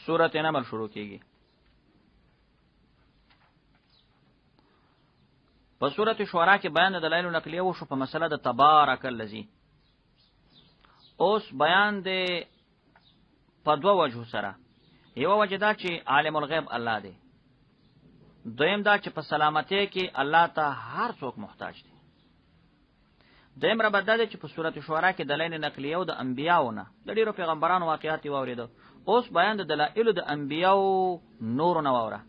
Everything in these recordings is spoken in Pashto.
سورۃ نمل شروع کیږي. په سورۃ شعراء کې بیان د دلایل نقلیه وشو په مسله د تبارک الذی. اوس بیان دی په دوه وجو سره. یو وجه دا چې عالم الغیب الله دی، دویم دا چې په سلامتی کې الله ته هر څوک محتاج دی. دویم ربط دا دی چې په سورۃ شعراء کې دلایل نقلیه او د انبیاونه د ډیرو پیغمبرانو واقعات واوریدو. اوس بیان د دلایل د انبیاو نور نه واوره.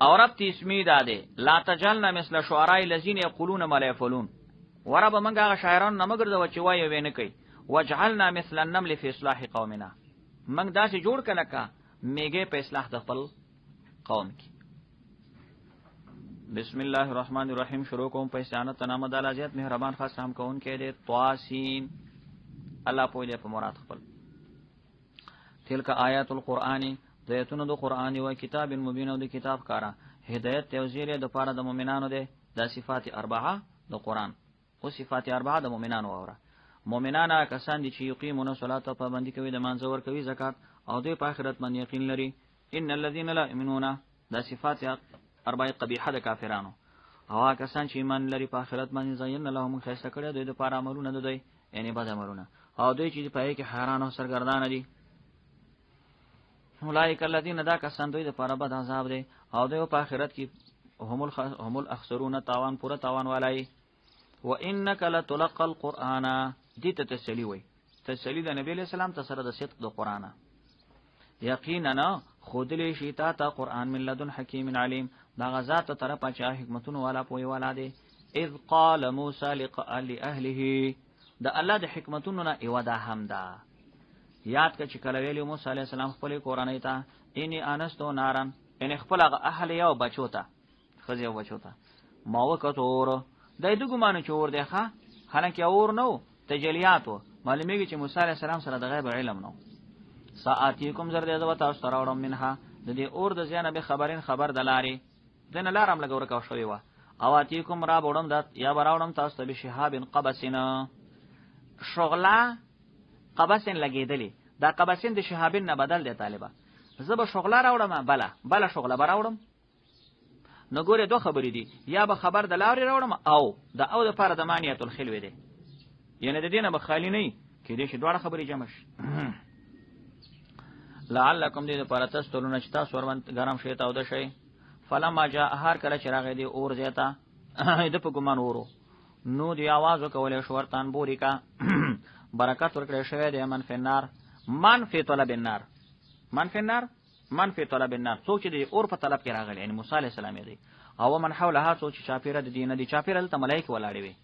او رب تسمی داده لا تجلنا مثل شعراء الذين يقولون ما لا يفعلون. ورب منګه هغه شاعران نه مګرځو چې وایي وینه کوي. وجعلنا مثل النمل في اصلاح قومنا. منګ داسې جوړ کله کا میګه په اصلاح د خپل قوم کې. بسم الله الرحمن الرحیم. شروع کوم په استعانت نام د الله زیات مهربان خاص هم کون کې دې طاسین. الله په دې په مراد خپل. تلک آیات القرآن دایتونه د قرآن او کتاب مبین او د کتاب کارا هدایت توزیره د پاره د مؤمنانو ده. د صفات اربعه د قرآن او صفات اربعه د مؤمنانو اوره. مؤمنان کسان دي چې یقیمون الصلاة پابندي کوي د مانځ ور کوي زکات او دوی په آخرت باندې یقین لري. ان الذين لا يؤمنون د صفات اربعه قبیحه د کافرانو. او کسان چې ایمان لري په آخرت باندې زین لهم خیسته کړی دوی د پاره عملونه د دوی یعنی بد عملونه او دوی چې په کې حیران او سرګردان دي. اولئک الذین دا کسان دوی د پاره بد عذاب دی او دوی په آخرت کې هم الاخسرون تاوان پورا تاوان والای. وانک لتلقى القرآن دې ته تسلی وای. تسلی د نبی علیہ السلام ته سره د صدق د قرآن. یقینا خودلی شیتا تا قرآن من لدن حکیم علیم. دا غزات طرف چا حکمتون والا پوی والا دی. اذ قال موسی لأهله دا الله د حکمتونو نه ایوا دا هم دا یاد ک چې کله ویلی موسی علیہ السلام خپل قرآن ته انی انستو نارن ان خپل اهل یو بچو ته خزیو بچو ته ما وکتور دای دغه معنی چور دی ښا حالانکه اور نو تجلیاتو معلومیږي چې موسی علیہ السلام سره د غیب علم نو. ساعتیکم زر دې زو تاسو سره وړم منها د دې اور د زیانه به خبر دلاري دنه لارم لګور کا شوی وا. او اتیکم را بوړم د یا براوړم تاسو ته به شهاب قبسنا شغله قبسن لګیدلی. دا قبسن د شهابین نه بدل دی طالبہ. زب شغله راوړم بلا شغله براوړم. نو ګوره دوه خبرې دي یا به خبر د لاري راوړم او د فرد مانیت الخلوه دی یعنی د دینه بخالی نه کې دې شي دوه خبرې جمع شي. لعلکم دې لپاره تاسو ټولونه چې تاسو ورمن ګرام شي تاو د شي. فلما جاء هر کله چې راغی دی اور زیاته د په ګمان ورو نو دی आवाज وکولې شورتان بوري کا برکات ورکړې شوی دی من فنار من فی طلب النار من فی طلب النار څوک چې دی اور په طلب کې راغلی یعنی موسی علیہ السلام دی او من حولها څوک چې چاپیره د دینه دی چاپیره ته ملائکه ولاړې وي.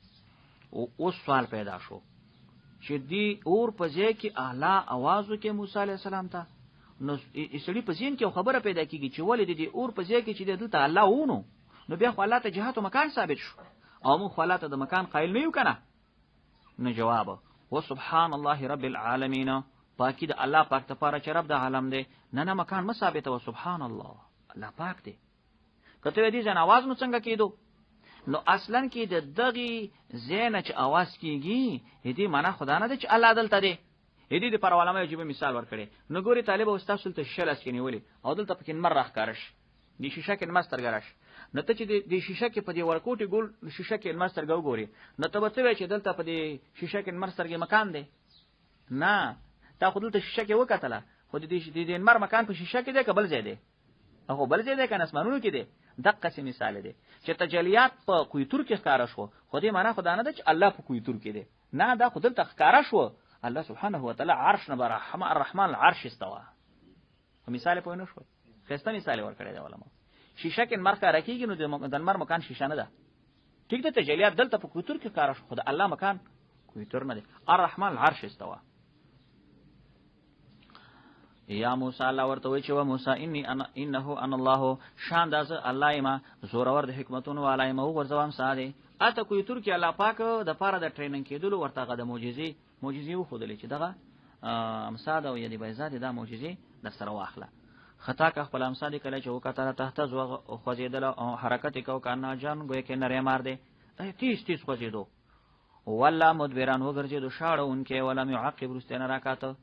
او اوس سوال پیدا شو چې دی اور په ځای کې اعلی आवाज وکړي موسی علیہ السلام ته. نو اسړي په ځین کې خبره پیدا کیږي چې ولې دی اور په ځای کې چې د ته الله ونه نو بیا خو الله ته جهات او مکان ثابت شو او مو خو الله ته د مکان قائل نه یو کنه. نو جواب وسبحان الله رب العالمین پاکی د الله پاک ته پاره چې رب د عالم دی نه مکان ما ثابت او سبحان الله پاک دی. کته دې ځن आवाज نو څنګه کېدو نو اصلا کې د دغه زینه چې आवाज کیږي دې معنا خدا نه دی چې الله دلته دی. دې د پر علماء یو مثال ورکړي. نو ګوري طالب او استاد سلطه شلس کې نیولې او دلته پکې مر راخ کارش دي شیشه کې ماستر ګرش نو ته چې د شیشه کې په دې ورکوټي ګول شیشه کې ماستر ګوري نو ته به څه چې دلته په دې شیشه کې ماستر کې مکان دی نه تا خو دلته شیشه کې وکټله خو دې مر مکان په شیشه کې دی قبل ځای دی هغه بل ځای دی کنه اسمانونو کې دی. دغه څه مثال دی چې تجلیات په کویتور کې ښکارا شو خو دې معنا خدای نه ده چې الله په کویتور کې دی نه دا خدای ته ښکارا شو الله سبحانه وتعالى عرش نه برحمه الرحمن العرش استوى. مثال په نو شو خسته مثال ورکړی دی علماء. شیشه کې مرخه راکېږي نو د مر مکان شیشه نه ده ټیک ده. تجلیات دلته په کویتور کې ښکارا شو خدای الله مکان کویتور نه دی. الرحمن العرش استوى. یا موسی الله ورته وی چې و موسی انه ان الله شان داز الله ما زورور د حکمتونو والای ما ورځوم ساده اته کوی تر کې الله پاک د پاره د ټریننګ کېدل ورته غد معجزې خو دلې چې دغه امساده او یدی بيزاد د معجزې د سره واخله خطا که خپل امسا دې کله چې وکتله تهتز خوځېدله او حرکت یې کو کانا جان ګویا کې نری مار دی تیز تیز خوځېدو والله مدبران وګرځېدو شاړونکی ولم یعقب وروستی نه راکاته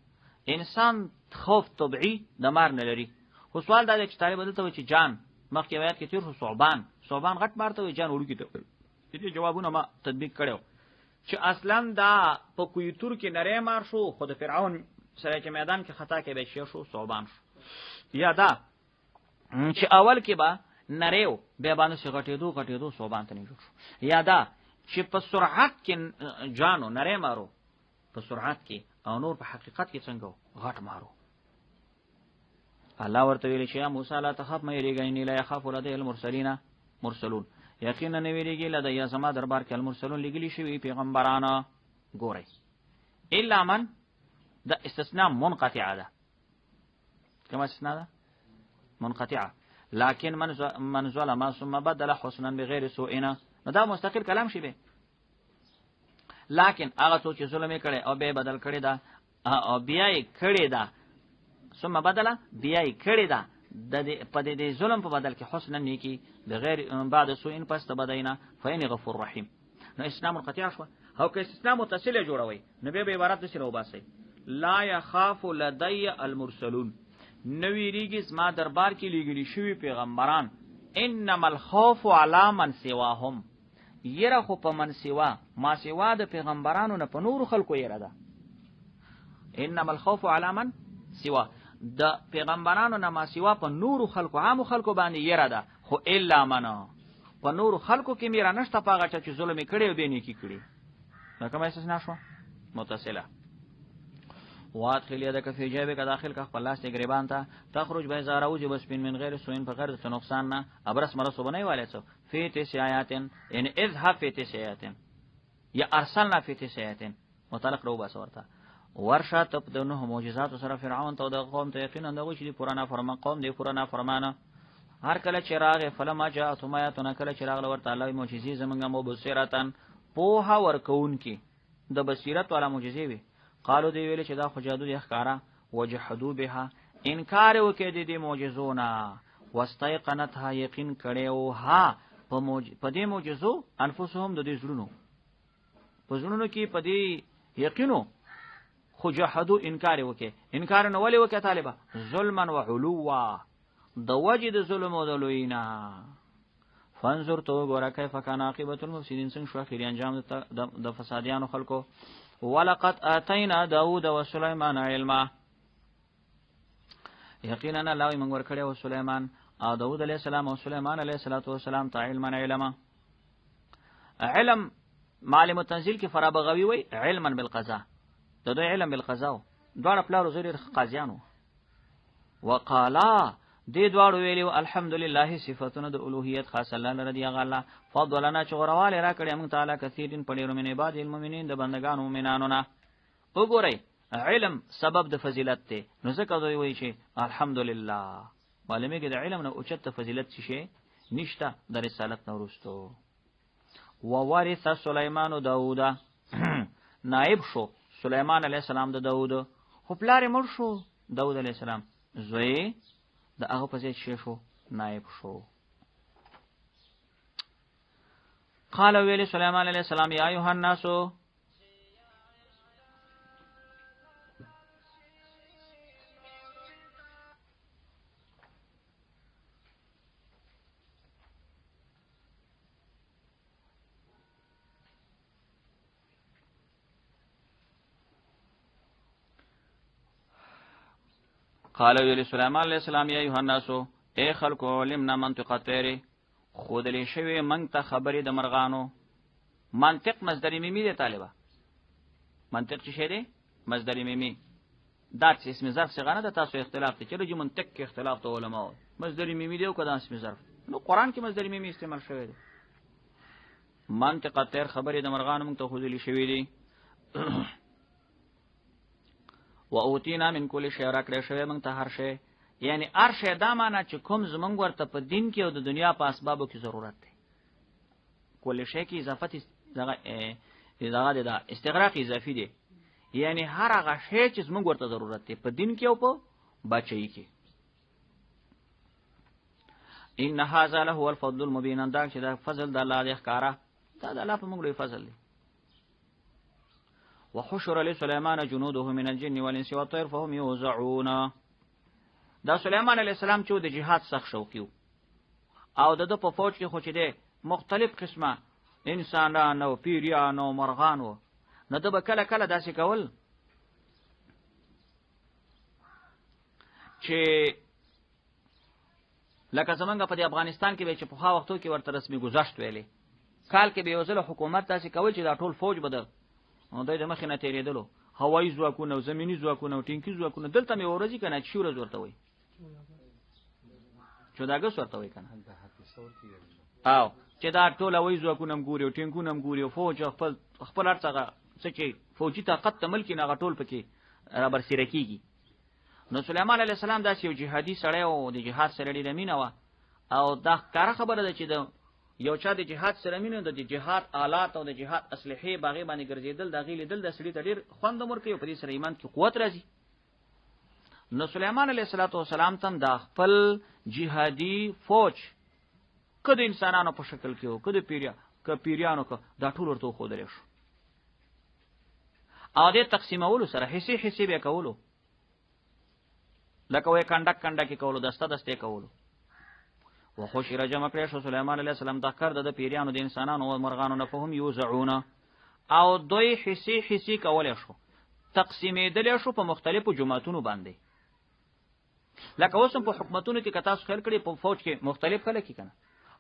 انسان خوف طبعي د مار نه لري خو سوال دا دی چې طالب دلته وایي چې جان مخکې روایت کې تېر شو ثعبان غټ مار ته وایي جان وړوکي ته وایي دې جوابونه ما تطبیق کړی چې اصلا دا په کویتور کې نری مار شو خو د فرعون سره چې میدان کې خطا کې به شو ثعبان شو یا دا چې اول کې به نریو بیا باندې چې غټېدو ثعبان ته نه جوړ شو یا دا چې په سرعت کې جانو نری مارو په سرعت کې او نور په حقیقت کې څنګه غټ مارو الله ورته ویل چې یا موسی لا تخف مې ریګایني لا يخاف لدي مرسلون یقینا نه ویریږي لدی یا زما دربار کې المرسلون لګلی شوی پیغمبرانه ګوري الا من دا استثناء منقطع ده كما استثناء ده منقطعه لكن من ظلم ثم بدل حسنا بغیر سوء دا مستقل کلام شي به لكن هغه څوک چې ظلم کړي او به بدل کړي دا او بیا یې کړي دا ثم بدل بیا یې کړي دا د په دې ظلم په بدل کې حسنا نیکی بغیر بعد سوء پس ته بدینا فین غفور رحیم نو اسلام منقطع شو او که اسلام متصل جوړوي نو به عبارت سره وباسي لا يخاف لدي المرسلون نویریږي زما دربار کې لګلی شوی پیغمبران انما الخوف على من سواهم یره خو په من سوا ما سوا د پیغمبرانو نه په نور خلکو یره ده انما الخوف على من سوا د پیغمبرانو نه ما سوا په نور خلکو عام خلکو باندې یره ده خو الا من په نور خلکو کې میرا نشته پاغه چې ظلم کړي او به نیکی کړي دا کومه اساس نشو متصله وادخل يدك في جيبك داخل کا خپل لاس ته گریبان ته تخرج بيزار او جبس بن من غیر سوین په غیر څه نقصان نه ابرس مرسو بنای والے څو فی تسیاتن یعنی اذهب فی تسیاتن یا ارسلنا فی تسیاتن متعلق رو بس ورته ورشه تبدونه معجزات سره فرعون ته د قوم ته یقینا دغه چې پرانا فرمان قوم دی پرانا فرمانه هر کله چراغ فلما جاءتهم آیاتنا کله چراغ ورته الله معجزې زمونږه مبصراتن پوها ورکون کی د بصیرت والا معجزې وي قالو دی ویل چې دا خو جادو دی ښکارا وجحدوا بها انکار وکړي د معجزونه واستيقنتها یقین کړي ها په دې معجزو انفسهم د دې زړونو په زړونو کې په دې یقینو خو جحدوا انکار وکړي انکار نه ولې وکړي طالبہ ظلما وعلوا د وجد ظلم او د لوینا فانظر تو ګوره کیف کان عاقبت المفسدين څنګه شو اخیری انجام د فسادیانو خلکو ولقد اتینا داوود و سليمان علما یقینا الله موږ ورکړی او سليمان او داوود علیه السلام او سليمان علیه السلام ته علم معلم التنزيل کې فرابغوي وي علما بالقضاء د دوی علم بالقضاء دوه پلار زوري قاضیانو وقالا دې دواړو ویلو الحمدلله صفاتونه د الوهیت خاص الله رضی الله فضلنا چورواله را کړی موږ تعالی کثیرین پډیرو من عباد المؤمنین د بندگانو مومنانو نه وګورئ علم سبب د فضیلت ته نو ځکه دوی وایي چې الحمدلله معلومه کې د علم نه اوچت فضیلت شي نشته د رسالت نه ورستو ووارث سليمان داوود نائب شو سليمان علیه السلام د داوود خو پلار مړ شو داوود علیه السلام زوی د هغه په ځای شو نائب شو قال ویل سليمان علیه السلام یا ایها الناس قال ویل سليمان علیه السلام یا ایها الناس اے خلق علمنا منطق الطير خود لې شوی منګ ته خبرې د مرغانو منطق مصدر میمی دی طالبہ منطق څه شی دی مصدر میمی دا چې اسم ظرف څنګه نه د تاسو اختلاف دی چې منطق کې اختلاف ته علماء مصدر میمی دی او کدا اسم ظرف نو قران کې مصدر میمی استعمال شوی دی منطق الطير خبرې د مرغانو منګ ته خود لې شوی دی واوتینا من کل شی راکړې شوی موږ ته هر شی یعنی هر شی دا معنا چې کوم زمونږ ورته په دین کې او د دنیا په اسبابو کې ضرورت دی کل شی کې اضافت دغه دا استغراق اضافي دی یعنی هر هغه شی چې زمونږ ورته ضرورت دی په دین کې او په بچی کې ان هذا له الفضل المبين، دا چې دا فضل د الله دی ښکارا، دا د الله په موږ لوی فضل دی. وحشر لسليمان جنوده من الجن والانس والطير فهم يوزعون. دا سليمان عليه السلام چې د جهاد سخت شوقي او د په فوج کې خو چې دی مختلف قسمه انسانان او پیریان او مرغان وو، نو د به کله کله داسې کول چې لکه زمونږ په افغانستان کې به چې په خا وختو کې ورته رسمي گذشت ویلې، کال کې به یو ځل حکومت داسې کول چې دا ټول فوج به دوی د مخې نه تېرېدلو، هوایي ځواکونه او زمیني ځواکونه او ټینکي ځواکونه. دلته مې ورځي که نه چې ورځ ورته وایي، چوداګست ورته وایي که نه، او چې دا ټول هوایي ځواکونه هم ګوري او ټینکونه هم ګوري او فوج خپل هر څه چې فوجي طاقت ته ملکي نه هغه ټول پکې رابرسېره کېږي. نو سلیمان علیه السلام داسې یو جهادي سړی او د جهاد سره ډېره مینه وه، او دا ښکاره خبره ده چې د یو چا د جهاد سره مینه د جهاد آلات او د جهاد اسلحې باغې باندې ګرځېدل، د هغې لیدل د سړي ته ډېر خوند هم ورکوي او په دې سره ایمان کې قوت راځي. نو سلیمان علیه السلام ته هم دا خپل جهادي فوج که د انسانانو په شکل کې و که پیریانو که دا ټول ورته وښودلی شو، او دې تقسیمولو سره حصې به یې کولو، لکه وی کنډک کې کولو، دسته کولو. وحشر جمع کړی شو سلیمان علیه السلام دا کار د پیریانو د انسانانو او مرغانو نه، فهم یوزعون، او دوی حصې کولی شو، تقسیمېدلی شو په مختلفو جماعتونو باندې. لکه اوس هم په حکومتونو کې که تاسو خیال کړئ په فوج کې مختلف خلک دي که نه،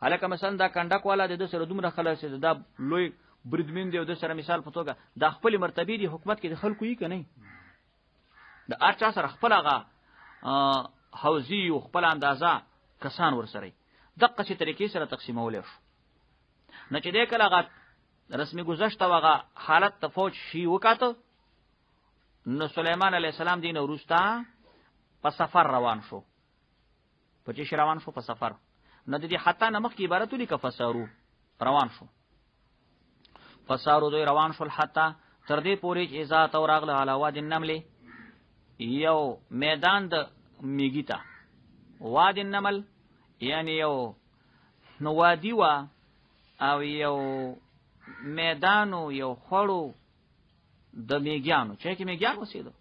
هلکه مثلا دا کنډک والا د ده سره دومره خلک چې دا لوی بریدمن دی او د سره مثال په توګه دا خپلې مرتبې دي حکومت کې د خلکو یي که نه، د هر چا سره خپل هغه حوزي او خپل اندازه کسان ورسره دقه چې طریقې سره تقسیمولی شو. نه چې دی کله هغه رسمي گذشت او هغه حالت د فوج شي وکاته، نو سلیمان علیه السلام دین وروسته په سفر روان شو. په چې روان شو؟ په سفر. نه د دې حتی نه مخکې عبارت ولیکه فسارو، روان شو. فسارو دوی روان شول حتی تر دې پورې چې اذا ته ورغله علی وادي النمل، یو میدان د میږي ته. وادي النمل یعنی یو نو وادي وه او یو میدانو یو خوړو د میږیانو، چې کې میږیان اوسېدو.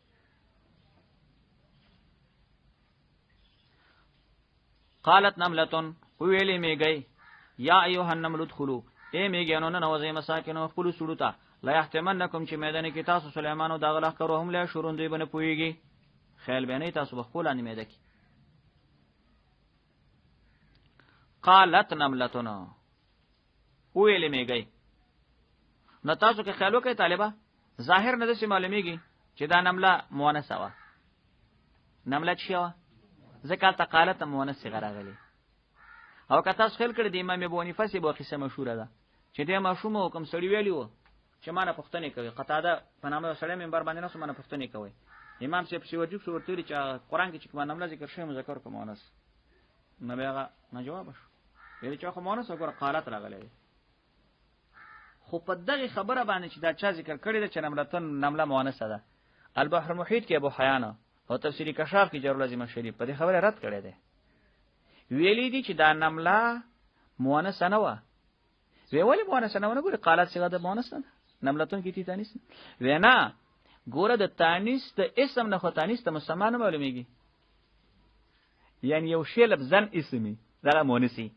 قالت نملتون، ویلې میږی، یا ایها النمل ادخلوا، ای میږیانو ننوځئ مساکنو خپلو سړو ته، لا یحتمنکم چې میدان کې تاسو سلیمان او د هغه لښکرو هم لا شورون دوی به نه پوهېږي، خیال به نه تاسو به خپل باندې میده کې. قالت نملتون، ویلې میږی. نو تاسو که خیال وکړئ طالبه، ظاهر نه داسې معلومیږي چې دا نمله مؤنثه وه. نمله څه وه؟ ځکه هلته قالت مؤنث صیغه راغلې. او که تاسو خیال کړئ د امام ابو حنیفه صاحب یوه قصه مشهوره ده چې دې ماشوم و کوم سړي ویلي وو چې ما نه پوښتنې کوي، قتاده په نامه یو سړی منبر باندې ناست و، ما نه پوښتنې کوئ. امام صاحب پسې وجوب شو ورته ویلي چې قرآن کې چې کومه نمله ذکر شوی مذکر که مؤنث، نو بیا هغه ناجوابه شو، ویلي چې خو مؤنث وګوره قالت راغلی دی. خو په دغې خبره باندې چې دا چا ذکر کړې ده چې نمله مؤنثه ده، البحر المحیط کې ابو حیان او تفسیری کشاف کې جرالعظیم شریف په دې خبره رد کړی دی. ویلي دي چې دا نمله مؤنثه نه وه. وی ولې مؤنثه نه ونه ګورې قالت صیغه د مؤنث نه ده، نملتون کې تی تانیث نه. وی نه ګوره د تانیث د اسم نه خو تانیث ته مسما نه معلومیږي، یعنی یو شی لفظن اسمي دغه مؤنثي،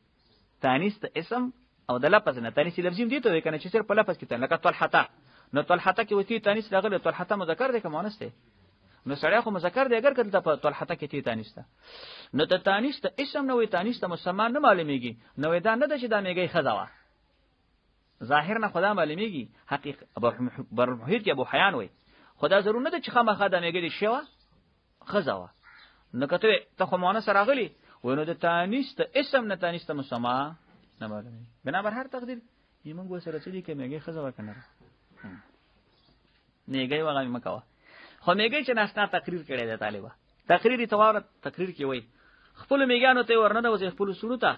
تانیث د اسم او د لفظ نه. تانیث لفظي دي ته کنه چې صرف په لفظ کې ته لکه طلحه، نو طلحه کې وتی تانیث راغلی، طلحه مذکر دی که مؤنث دی؟ نو سړی خو مذکر دی اگر کله په طلحه کې تی تانیث ده، نو د تانیث د اسم نه وي تانیث ته مسما نه معلومیږي. نو دا نه ده چې دا میږی ښځه وه، ظاهر نه خدا معلومیږي، حقیقت برمحیط کې ابو حیان وي، خدا ضرور نه ده چې خامخا دا میږی دې شوه ښځه وه. نو که ته خو مؤنث راغلی وای نو د تانیث د اسم نه تانیث ته مسما نه معلومیږي. بنابر هر تقدیر موږ ورسره څه دي که میږی ښځه وه که نه میږی وغه مه کوه. خو میږی چې ناشنا تقریر کړی دی طالبه، تقریر تواره تقریر کې وایي خپلو میږیانو ته یې ورننوځئ خپلو سړو ته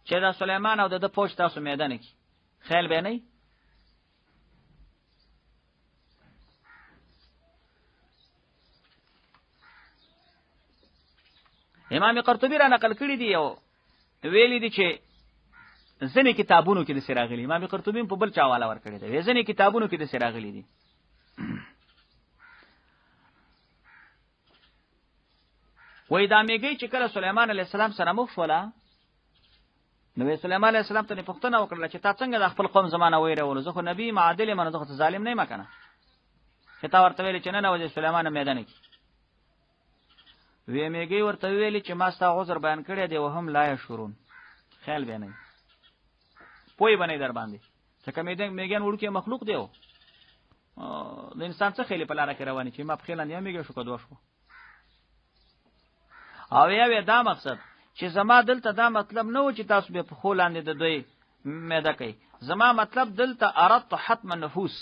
چې دا سلیمان او د ده فوج تاسو میدانه کې خیال به نه. امام قرطبي را نقل کړي دي یو ویلي دي چې ځینې کتابونو کې د سراغلي امام قرطبي په بل چا والا ور کړی دی ځینې کتابونو کې د سراغلي دي وای دا میږي چې کله سليمان عليه السلام سره مخ شولا نو سليمان عليه السلام ته پوښتنه وکړه چې تا څنګه د خپل قوم زمانہ ویره زه خو نبی معادل منه زه ظالم نه مکنه چې تا ورته ویل چې نه وځي سليمان میدان کې وی میږي ورته ویل چې ما ستا عذر بیان کړی دی وهم لا شورون خیال به نه پوي بنې در باندې څنګه میږي وړوکی مخلوق دیو د انسان څخه خېلې په لار کې رواني چې ما په خیلان یې میږي شو کدو شو او یا دا مقصد چې زما دلته دا مطلب نه و چې تاسو به په خولاندې د دوی مېده کوي زما مطلب دلته اردت حتم النفوس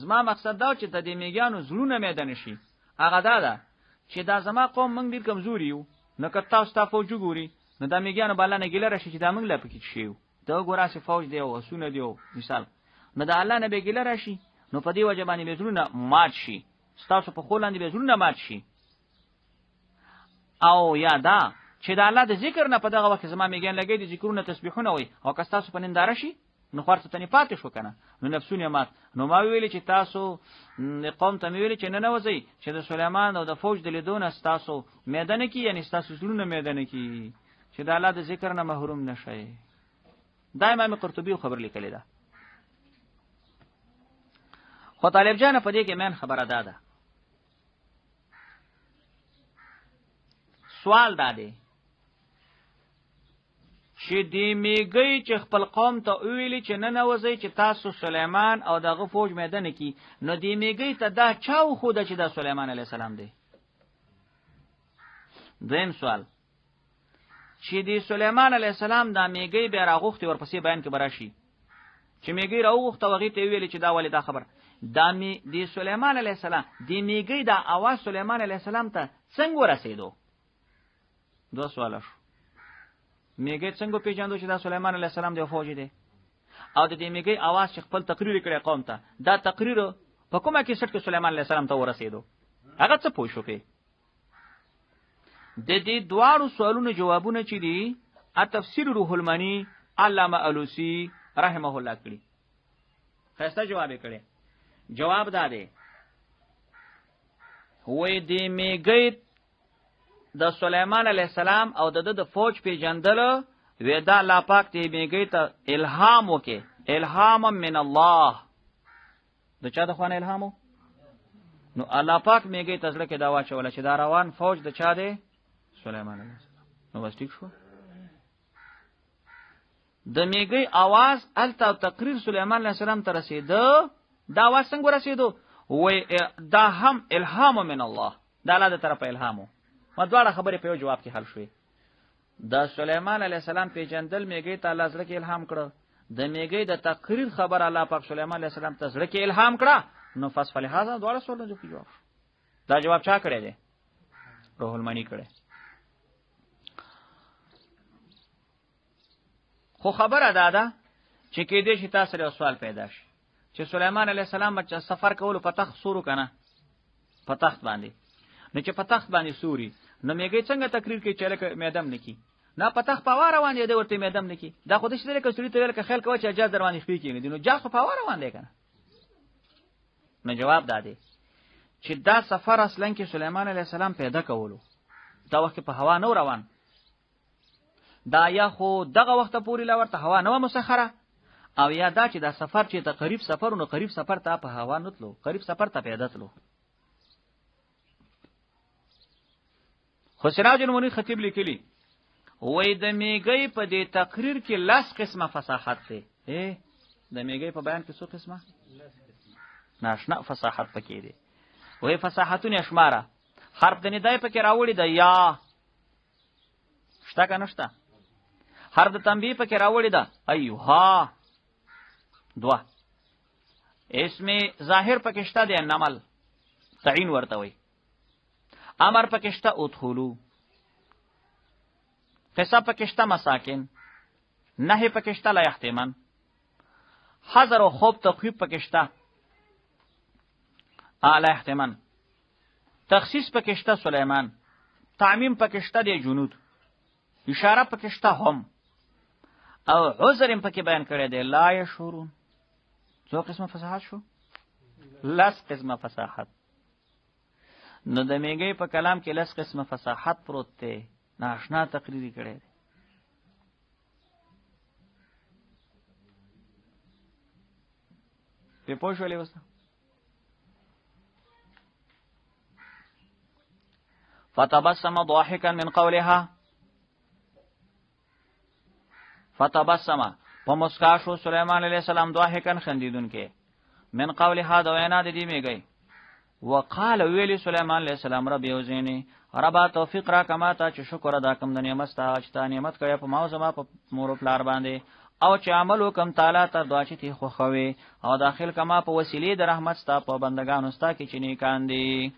زما مقصد دا چې د دې میګانو زړونه مېده نشي هغه دا چې دا زما قوم موږ ډیر کمزوري یو نو که تاسو ته فوج ګوري نو دا میګانو بالا نه ګیله راشي چې دا موږ لا پکې شي دا ګوراسي فوج دی او سونه دی مثال نو دا الله نه به ګیله راشي نو په دې وجه باندې به زړونه مات شي تاسو په خولاندې به زړونه مات شي او یا دا چې د الله د ذکر نه په دغه وخت زما میګان لګي دي ذکرونه تسبیحونه وي او که تاسو په ننداره شي نو خورته تنی پاتې شو کنه نو نفسونه مات نو ما ویل چې تاسو قوم ته ویل چې نه وځي چې د سليمان او د فوج د لیدون تاسو میدان کې یعنی تاسو زلونه میدان کې چې د الله د ذکر نه محروم نشئ دایما امام قرطبي خبر لیکلی ده خو طالب جان په دې کې من خبره ده سوال داده چې دی میږي چې خپل قوم ته ویلي چې نه نوځي چې تاسو سليمان او دغه فوج میدان کې نو دی میږي ته دا چاو خو د چې د سليمان عليه السلام دی دویم سوال چې دی سليمان عليه السلام دا میږي به راغوختي ورپسې بیان کې براشي چې میږي راغوخته وغه ته ویلي چې دا ولې دا خبر دا می دی سليمان عليه السلام دی میږي دا اواز سليمان عليه السلام ته څنګه ورسېدو دو سوال شو میګي څنګه پیژاندو چې دا سليمان عليه السلام دی فوج دی او د دې میګي आवाज خپل تقریر کړي قوم ته دا تقریر په کومه کې سټ کې سليمان عليه السلام ته ورسېدو هغه څه پوښو کې د دې دواړو سوالونو جوابونه چې دي ا تفسیر روح المانی علامه الوسی رحمه الله کړي خاصه جواب کړي جواب داده وې دې میګي د سليمان عليه السلام او د فوج پیجندل ودا الله پاک ته میږي ته الهام وکي الهام من الله د چا د خوانه الهامو نو الله پاک میږي ته ځل کې دا واچول چې دا روان فوج د چا دی سليمان عليه السلام نو واس ټیک شو د میږي आवाज الته تقریر سليمان عليه السلام ته رسیدو دا واس څنګه رسیدو وې دا هم الهام من الله دا الله د طرفه الهامو ما دواړه خبرې په یو جواب کې حل شوې د سليمان عليه السلام پیجندل میږي ته الله زړه کې الهام کړو د میږي د تقریر خبر الله پاک سليمان عليه السلام ته زړه کې الهام کړه نو فصل هذا دواړه سوالونه جو جواب دا جواب چا کړی دی روح المانی کړی خو خبره ده چې کې دې شي تاسو له سوال پیدا شي چې سليمان عليه السلام چې سفر کول په تخت سورو کنه په تخت باندې نو چې په تخت باندې سوري نو میږي څنګه تقریر کوي چې لکه میدم نکی نه په تخت په واره باندې دی ورته میدم نکی دا خو د شته لکه سوري ته ویل که خیال کوي چې اجازه دروانې شپې کېږي نو جاس په واره باندې کنه نو جواب دادی چې دا سفر اصلا کې سليمان عليه السلام پیدا کولو دا وخت په هوا نو روان دا یا خو دغه وخت پورې لا ورته هوا نو مسخره او یا دا چې دا سفر چې ته قریب سفرونو قریب سفر ته په هوا نتلو قریب سفر ته پیدا تلو خو سراج المنیر خطیب لیکلی وای د میګي په دې تقریر کې لاس قسمه فصاحت ده د میګي په بیان کې څو قسمه ناشنا فصاحت پکې دي وای فصاحتونه شماره حرف د ندای پکې راوړي د یا شتا کنه شتا حرف د تنبیه پکې راوړي د ایها دوا اسم ظاهر پکې شتا دی نمل تعین ورته وای امر پکشتا ادخلو قصه پکشتا مساکن نهی پکشتا لا یحتمن حذر و خوب تخویب پکشتا لا یحتمن تخصیص پکشتا سلیمان تعمیم پکشتا دی جنود اشاره پکې شته هم او عذر هم پکې بیان کړی دی لا یشعرون. څو قسمه فصاحت شو؟ لس قسمه فصاحت. نو د میګي په کلام کې لس قسمه فصاحت پروت دی، ناشنا تقریری کړی دی. په پوه شولې اوس فتبسم ضاحكا من قولها، فتبسم په مسکا شو سليمان عليه السلام ضاحكا خندیدون کې من قولها د وینا د دې میګي. وقال ویلی سليمان عليه السلام رب یوزینی ربا توفیق را کما ته چې شکر ادا کوم د نعمت ستا چې تا نعمت کړې په ما او زما په مور پلار باندې او چې عمل وکم تعالی ته دعا چې تی خوخوي او داخل کما په وسیله د رحمت ستا په بندگانو ستا کې چې نیکان دي.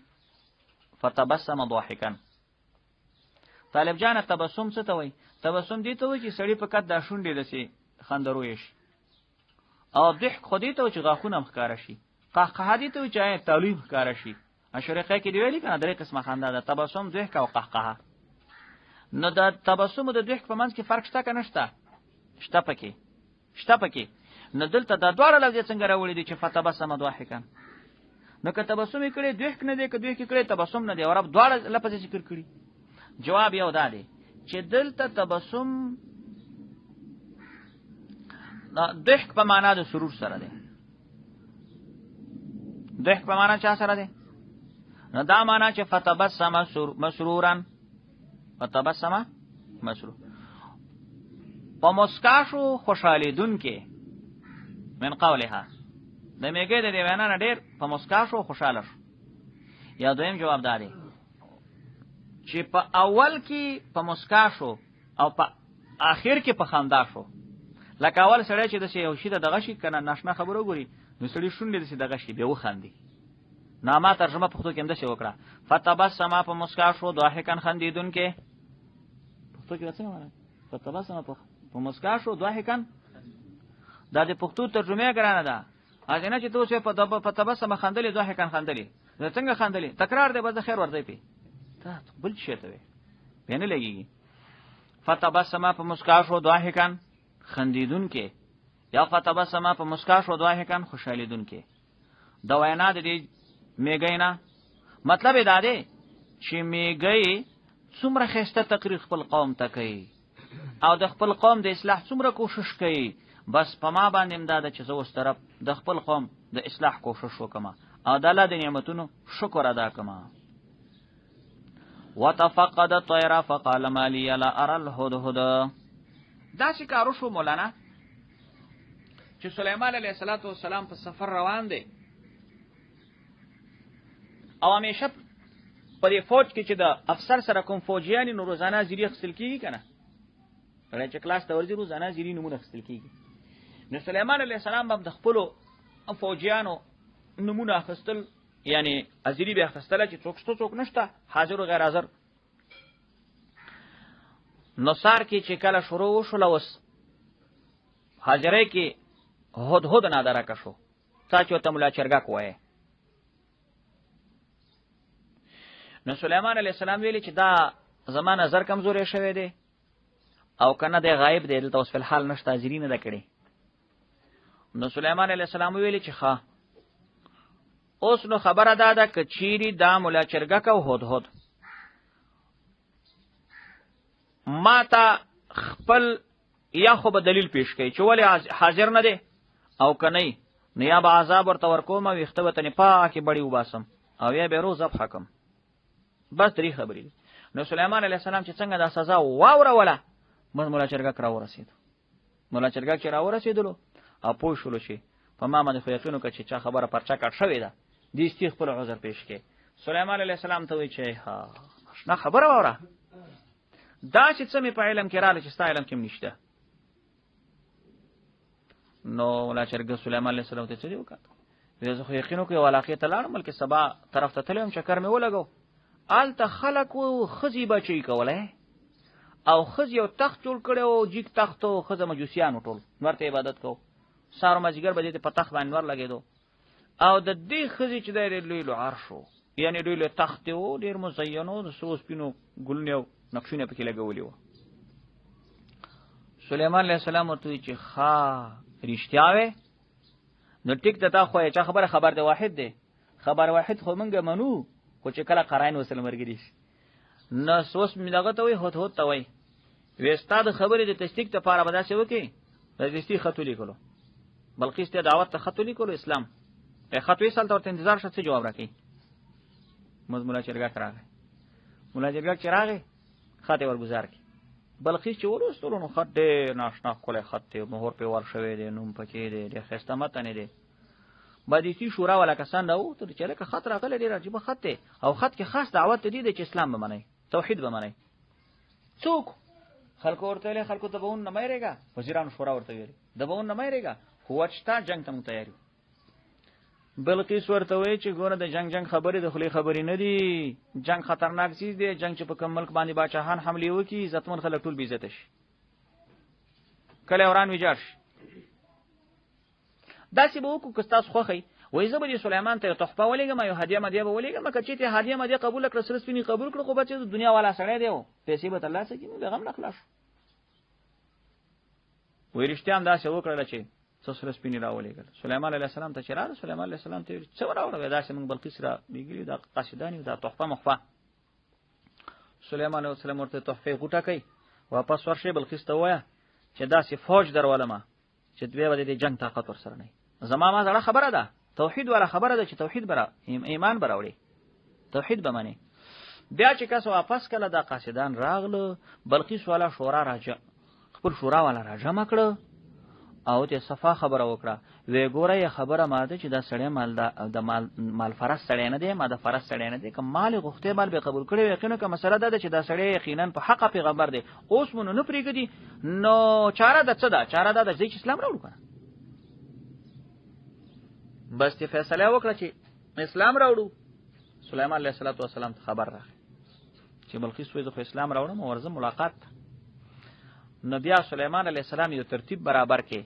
فتبسم ضاحكا. طالب جان تبسم څه ته وای؟ تبسم دي ته وای چې سړی په کټ دا شونډې دسي خندروي شي، او ضحک خودی ته چې غاخونه مخکاره شي، قهقه دي ته چې تعلیب ښکاره شي. اشرقه کې دی ویلي کنه درې قسمه خندا ده، تبسم، ضحک او قهقه. نو د تبسم او د ضحک په منځ کې فرق شته کنه؟ شته پکې. نو دلته دا دواړه لفظ څنګه راوړي دي چې فتبسم ضاحكا؟ نو که تبسم کړي ضحک نه دی، که ضحک کړي تبسم نه دی، او رب دواړه لفظ ذکر کړي. جواب یو دا دی چې دلته تبسم ضحک په معنا د سرور سره دی. ضحک په معنا چا سره دی؟ نو دا معنا چې فتبسم مسرورا، فتبسم مسرور په مسکا شو خوشالیدون کې من قولها. د میګې د دې وینا نه ډېر په مسکا شو خوشاله شو. یا دویم جواب دا دی چې په اول کې په مسکا شو او په آخر کې په خندا شو. لکه اول سړی چې د یو شي دغه شي کنه ناشنا خبرو ګوري نو سړی شونډې د دغه شي به وخاندي. نامه ترجمه پښتو کې هم د شی وکړه فتبسم په مسکا شو ضاحكا خندیدون کې. پښتو کې څه معنی؟ فتبسم په مسکا شو ضاحكا دا د پښتو ترجمه ګرانه ده. اځنه چې توسه په تبسم خندلې ضاحكا خندلې نو څنګه خندلې؟ تکرار دی بس خیر ورځي پی ته بل شي ته وینه لګي. فتبسم په مسکا شو ضاحكا خندیدون کې، یا فتبسم په مسکا شو ضاحكا خوشالیدون کې. د وینا د دې میګی نه مطلب دا دی چې میګی څومره خسته تقریر خپل قوم ته کوي او د خپل قوم د اصلاح څومره کوشش کوي. بس په ما باندې امداد چې زه اوس طرف د خپل قوم د اصلاح کوشش وکم او د الله د نعمتونو شکر ادا کړم. وتفقد الطير فقال ما لي لا ارى الهدهد. دا چې کارو شو مولانا چې سليمان عليه السلام په سفر روان دی او همیشه په دې فوج کې چې د افسر سره کوم فوجیان نو روزانه زیری خپل کیږي کنه، ولې چې کلاس ته ورځي روزانه زیری نمونه خپل کیږي. نو سليمان عليه السلام هم د خپل فوجیانو نمونه خپل یعنی ازری به خپل چې څوک نشته حاضر او غیر حاضر. نو سار کې چې کله شروع وشو لوس حاضرې کې هدهد نادره کا شو تا چې ته مولا چرګه کوه. نو سليمان عليه السلام ویلي چې دا زما نظر کمزورې شوی دی او کنه دی غایب دی دلته اوس په حال نشته حاضرین نه کړي. نو سليمان عليه السلام ویلي چې ښه اوس نو خبره ده کچيري دا مولا چرګه کو هدهد ما تا خپل یا خو به دلیل پیش کړي چې ولی حاضر نه دی او کنه نه یا به عذاب ورته ورکوم او وخته وته نه پاکي بړی وباسم او یا به روز اب حکم. بس درې خبرې. نو سليمان عليه السلام چې څنګه دا سزا واوره ولا مولا چرګه کرا ورسید. مولا چرګه چې را ورسیدلو او پوه شول شي په ما باندې خو یقینو که چې چا خبره پرچا کټ شوې ده دې استی خپل عذر پیش کړي. سليمان عليه السلام ته وی چې ها نه خبره وره دا چې څه مې په علم کې رااله چې ستا علم کې نشته. نو مولا چرګه سليمان عليه السلام ته څه دی وکړ؟ زه خو یقینو کوم علاقه ته لاړم بلکې سبا طرف ته تلم چکر مې ولګو آلته خلق و خزي بچي کوله او خزي یو تخت جوړ کړو جیک تخت او خزه مجوسیانو ټول ورته عبادت کو سار مازیګر بجې ته پتاخ باندې ور لګیدو او د دې خزي چې د لوی عرشو یعنی لوی تخت او ډیر مزینو د سوس پینو ګلنیو نقشونه پکې لګولې و سليمان عليه السلام ورته چې ښا رښتیا وې نو ټیک ته تا خو چې خبر دی واحد دی خبر واحد خو مونږ منو خو چې کله قرائن وسل مرګري نو سوس می دغه ته وي هوت ته وي وستا د خبرې د تصدیق لپاره به داسې وکي د دې خط لیکلو بلقیس ته دعوت ته خط لیکلو اسلام خطوی سال ته انتظار شته جواب راکې مولا چرګه راغی مولا چرګه چراغه خاطه ورگزار کی بلقیس چې ورستلو نو خط دې ناشنا کوله خط ته مهور په ور شوی دی نوم پکې دی د خستمت نه دی بدیسی شورا ولا کسان راو ته چې لکه خط راغله ډیر عجیب خط دی او خط کې خاص دعوت دی چې اسلام به منئ توحید به منئ څوک خلکو ورته له خلکو ته بهون نه مېریګا وزیران شورا ورته ویل د بهون نه مېریګا هوچتا جنگ ته تیاری بلقیس ورته وی چې ګوره د جنگ خبرې د خلی خبرې نه دی جنگ خطرناک چیز دی جنگ چې په کوم ملک باندې بادشاہان حمله وکي عزتمن خلک ټول بي عزت شي کله وران ویجاش داسې به وکړو که تاسو خوښئ وایي زه به د سلیمان ته تحفه ولېږم یو هدیه مدیه به ولېږم که چېرته هدیه مدیه قبوله کړه سره سپینې قبول کړه خو به چې د دنیا والا سړی دی پیسې به ترلاسه کړي نو بېغم نه خلاص شو وایي رښتیا هم داسې وکړله چې څه سره سپینې راولېږل سلیمان علیه السلام ته چې راغله سلیمان علیه السلام ته څه راوړه وایي داسې موږ بلقیس را لېږلي دا قاصدان دا تحفه مخفه سلیمان علیه السلام ورته تحفې غوټه کوي واپس ورشئ بلقیس ته ووایه چې داسې فوج درولمه چې دوی به د جنګ طاقت ورسره نه زما ما زړه خبره ده توحید والا خبره ده چې توحید برا ایمان براوړي توحید به منی بیا چې کس واپس کله دا قاصدان راغله بلقیس والا شورا راځه خپل شورا والا راځه مکړه او ته صفا خبره وکړه وی ګوره خبره ماده چې دا سړی مال د مال فرس سړی نه دی ما د فرس سړی نه دی کوم مال غوښته مال به قبول کړي یقینا کوم مسله ده چې دا سړی یقینا په حق پیغمبر دی اوس مونږ نه پریږدي نو چاره ده څه ده چاره ده چې اسلام راوړو کنه بس ته فیصله وکړه چې اسلام راوړو سليمان عليه السلام خبر راغی چې بلقیس وې د اسلام راوړم ورزه ملاقات نبی سليمان عليه السلام یو ترتیب برابر کې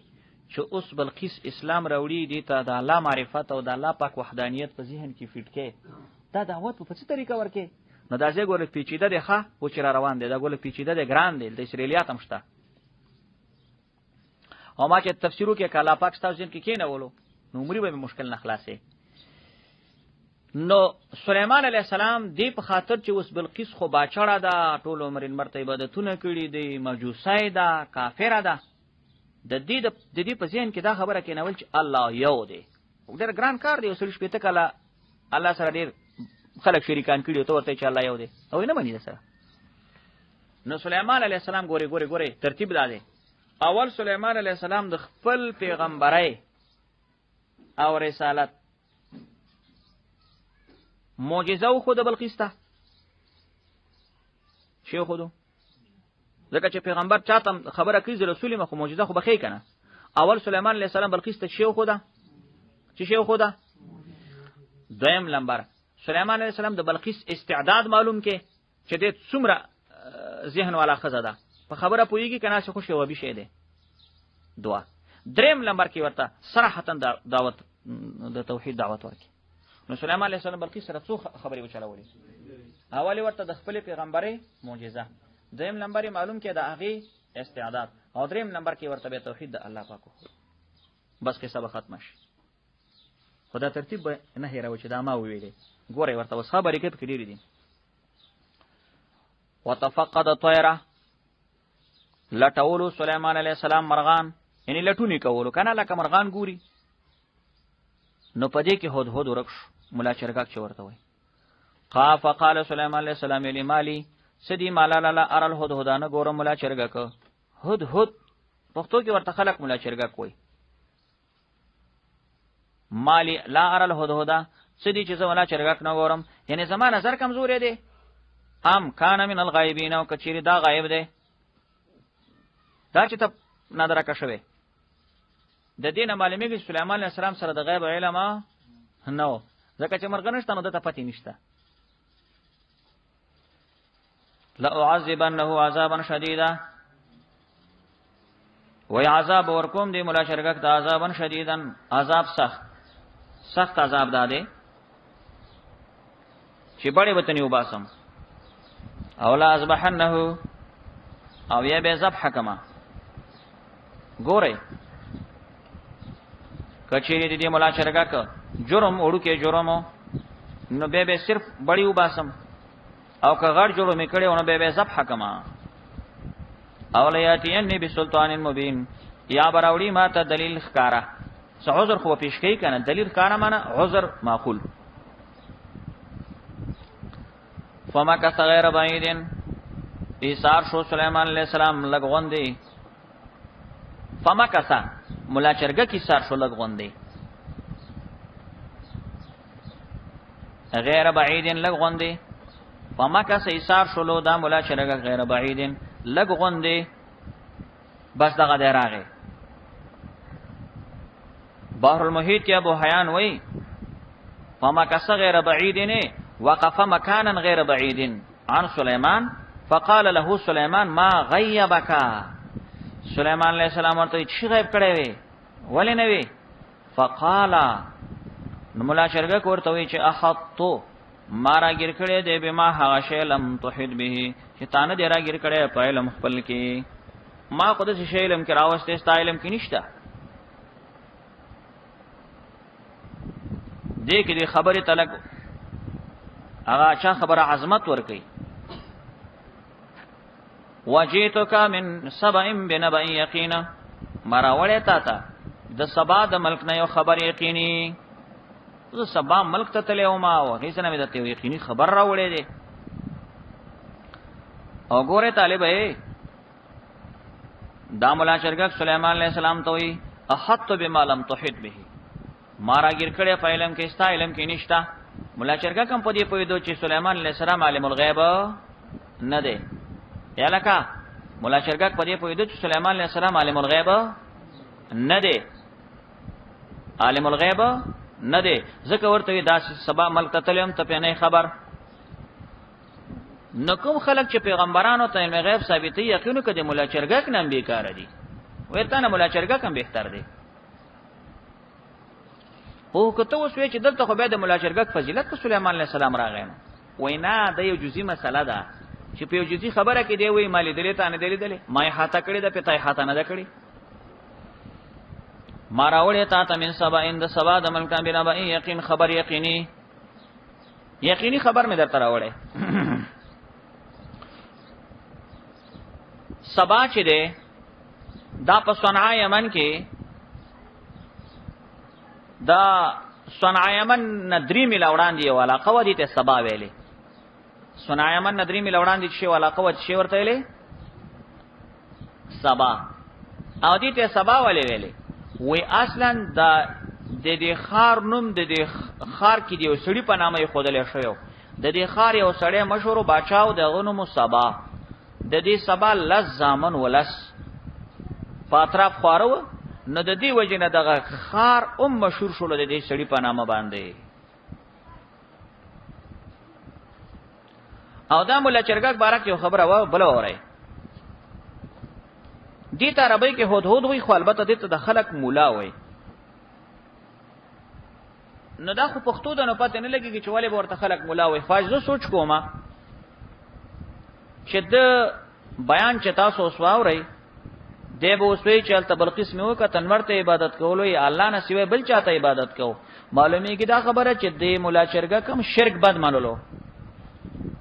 چې اوس بلقیس اسلام راوړي دي ته د الله معرفت او د الله پاک وحدانیت په ذهن کې فټ کې دا دعوت په څه طریقه ورکې نو دا ځای ګوره پیچیده دی ښه او چې را روان دی دا ګوره پیچیده دی ګران دی د اسرائیلیات هم شته او ما چې تفسیرو کې کالا پاک ستاسو ځین کې نه ولو نو عمرې به مشکل نه خلاصې نو سليمان عليه السلام دی په خاطر چې اوس بلقیس خو باچړه ده ټول عمر مرته عبادتونه کړي دي مجوسای ده کافره ده د دې په ذهن کې دا خبره کې نول چې الله یو دی ډېر ګران کار دی اوس شپې ته کله الله سره ډېر خلک شریکان کړي ته ورته چې الله یو دی او نه مانی سره نو سليمان عليه السلام ګوري ترتیب داده اول سليمان عليه السلام د خپل پیغمبرای او رسالت معجزه خو د بلقیس ته شی خو ځکه چې پیغمبر چاته خبره کوي رسول مخ معجزه خو بخې کنه اول سليمان عليه السلام بلقیس ته شی خو ده چې شی خو ده دویم لمبر سليمان عليه السلام د بلقیس استعداد معلوم کې چې د څومره ذهن والا خزه ده په خبره پويږي کنه څه خوشي وبي شه ده دعا دریم لمبر کې ورته صراحتا دعوت د توحید دعوت ورکي نو سليمان عليه السلام بلقیس سره څو خبرې وچلولې اولی ورته د خپل پیغمبري معجزه دریم نمبر معلوم کې د هغه استعداد او دریم نمبر کې ورته به توحید د الله پاکو بس کې سبا ختم شي خدا ترتیب نه هیرو چې دا ما ویلې ګوره ورته وس خبرې کې پکې دي وتفقد طيره لټولو سليمان عليه السلام مرغان یعنی لټونی کولو کنه لکه مرغان ګوري نو پدې کې هود ورکش مولا چرګاک چورته وای قاف قال سليمان عليه السلام لمالي سدي مالا لا ارى الهدهد نه ګورم مولا چرګاک هود پښتو کې ورته خلق مولا چرګاک وای مالی لا ارى الهدهد سدي چې مولا چرګاک نه ګورم یعنی زما نظر کمزورې دي ام کان من الغایبین او کچری دا غایب دی دا چې ته نادره کا شوی د دینه معلومیږي سليمان عليه السلام سره د غیب علم نو ځکه چې مرګ نشته نو د ته پتی نشته لا اعذبنه عذابا شديدا وي عذاب ورکوم دی مولا شرکت عذابا شديدا عذاب سخت عذاب داده چې بڑے وطنی وباسم او لا اذبحنه او یا به ذبح کما ګورئ کچېری دې مولا چرګه ک جرم وړو کې جرمو نو به صرف بڑی وباسم او که غړ جوړو میکړي او نو به ذبح کما اولیاتی انی بسلطان مبین یا براوړي ما ته دلیل ښکارا څه عذر خو پیش کوي کنه دلیل ښکارا معنا عذر معقول فما کا غیر بعیدن ایثار شو سليمان علیہ السلام لګوندې فما کا مولا چرګه کی سار شو لګوندې غیر بعیدن لګوندې فما کا ایثار شلو دا مولا چرګه غیر بعیدن لګوندې بس دغه دراغه بحر المحیط کې ابو حیان وای فما کا غیر بعیدن وقف مكانا غیر بعید عن سليمان فقال له سليمان ما غيبك سليمان علیہ السلام ورته چې غیب کړی وي ولې نه وي فقال مولا چرګه ورته وی چې احطو ما را ګر کړی دی به ما هغه شی لم تحد به چې تانه دی را ګر کړی په علم خپل کې ما قدس شی علم کې راوسته است علم کې نشته دې کې خبره تلک هغه چا خبره عظمت ور کوي وجیتک من سبع بنبأ یقینا مراوله تا د سبا د ملک نه یو خبر یقیني د سبا ملک ته تلو ما او هیڅ نه مې د یقیني خبر راوړې دي او ګوره طالب اے دا مولا چرګ سليمان علیہ السلام ته وی احط بما لم تحط به مارا ګر کړه په علم کې استا علم کې نشتا مولا چرګه کوم په دې پویدو چې سليمان علیہ السلام عالم الغیب نه دی یا لکه مولا چرګه په دې پویدو چې سليمان علیہ السلام عالم الغیب نه دی عالم الغیب نه دی ځکه ورته دا سبا ملک ته تلم ته نه خبر نو کوم خلک چې پیغمبرانو ته علم غیب ثابتې یقینو کړي مولا چرګه نن بیکار دي ورته نه مولا چرګه کم بهتر دی او کته وسوي چې دلته خو به د مولا چرګ فضیلت په سليمان علیہ السلام راغی وینا د یو جزئی مسله ده چې په یو جزئی خبره کې دی وی مالی دلې ته نه دلې ما یې هاته کړی د پته هاته نه کړی ما راوړې تا ته من سبا اند سبا د ملک بنا به یقین خبر یقیني خبر مې درته راوړې سبا چې ده دا په صنعاء یمن کې دا صنعاء یمن ندری مل وړاندې یو علاقه ودی ته سبا ویلې صنعاء یمن ندری مل وړاندې شی علاقه ود شی ورته ویلې سبا او دې ته سبا ویلې وی اصلا د دې خار نوم د دې خار کې دی سړی په نامه خودلې شوی د دې خار یو سړی مشهور بچاو د غنمو سبا د دې سبا لزامن ولس پاترا خوارو نو د دې وجه نه دغه خار مشهور شول د دې سړی په نامه باندې او دا مولا چرګک بارک یو خبره و بل وره دې ته عربی کې هود وی خو البته دې ته د خلق مولا وای نو دا خو پښتو د نه پته نه لګي چې ولې ورته خلق مولا وای فاجزه سوچ کوما چې د بیان چې تاسو وسواورئ دی به وسوي چې الته بلقیس مې وکړه تنور ته عبادت کولو یا الله نه سیوه بل چاته عبادت کو معلومی کی دا خبره چې دی مولا چرګه کم شرک بد منلو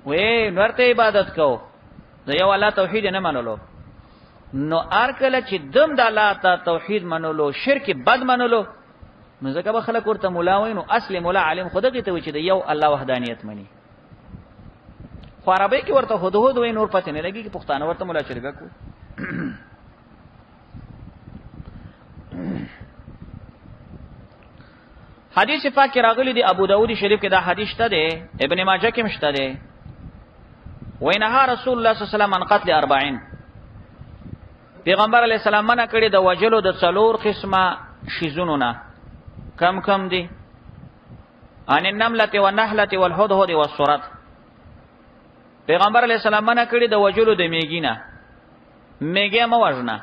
وې نور ته عبادت کو دا یو الله توحید نه منلو نو ارکل چې دم د الله ته توحید منلو شرک بد منلو نو ځکه به خلک ورته مولا وای نو اصل مولا عالم خدای ته و چې یو الله وحدانیت مني خو عربی کې ورته هود وای نور پته نه لګي چې پښتانه ورته مولا چرګه کو حدیث پاک کې راغلی دی ابو داود شریف کې دا حدیث ته دی ابن ماجه کې مشته دی وینها رسول الله صلی الله علیه وسلم عن قتل 40 پیغمبر علیہ السلام منع کړی د وجلو د څلور قسمه شیزونو نه کم دي ان النمله والنحله والهدهد والصرات پیغمبر علیہ السلام منع کړی د وجلو د میګینا میګه مو وژنه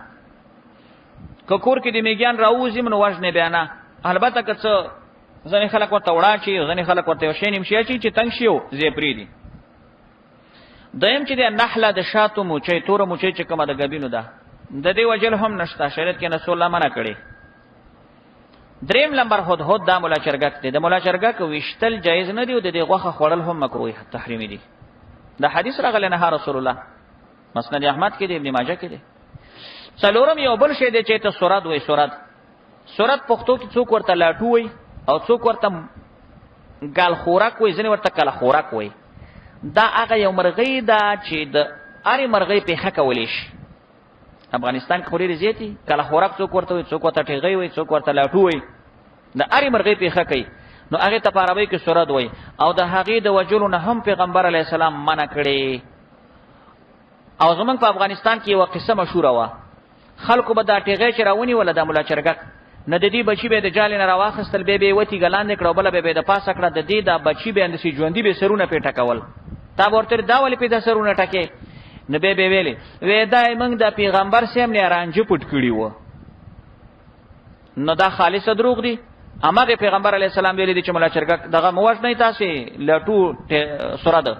ککور کې د میګیان راوځي منو وژنه بیانه البته که څه ځنې خلک ورته وړا چی ځنې خلک ورته شینیم شي چې تنگ شيو زی پریدي دیم چې د نحله د شاتو موچي تور موچي چې کومه د غبینو ده د دې وجل هم نشته، شریعت کې رسول الله منع کړي. دریم نمبر هدهد دا مولا چرګک دی. د مولا چرګک وشتل جایز نه دی او د دې غوخه خوړل هم مکروه تحریمی دي. دا حدیث راغلی نه رسول الله مسند احمد کې دی، ابن ماجه کې دی. څلورم یو بل شی دی چې ته سورد وای. سورد پښتو کې څوک ورته لاټو وای او څوک ورته ګال خوراک وای، ځنه ورته کله خوراک وای. دا هغه یو مرغۍ دا چې د اری مرغۍ په حق کولیش. افغانستان کې خوري زیاتی کله خوراک څوک ورته وای، څوک ورته ټیغي وای، څوک ورته لاټو وای. د اری مرغۍ په حق کوي نو هغه ته پاروي کې سورد وای. او د هغه د وجلو نه هم پیغمبر علی السلام منع کړي. او زمونږ په افغانستان کې یو قصه مشهوره و. خلکو به دا ټیغي چې راونی ولا د مولا چرګک نه د دې بچی به د جال نه راواخستل، به وتی ګلاندې کړه بل به د پاسه کړه، د دې د بچی به اندسي ژوندۍ به سرونه پیټه کول. تا ورته دا ولې پیدا سرونه ټکه نه به ویلې وې دا موږ د پیغمبر سیم نه رانجه پټ کړی و. نو دا خالص دروغ دی. امغه پیغمبر علی السلام ویلي چې مولا چرګک دغه موج نه تاسو لټو سورده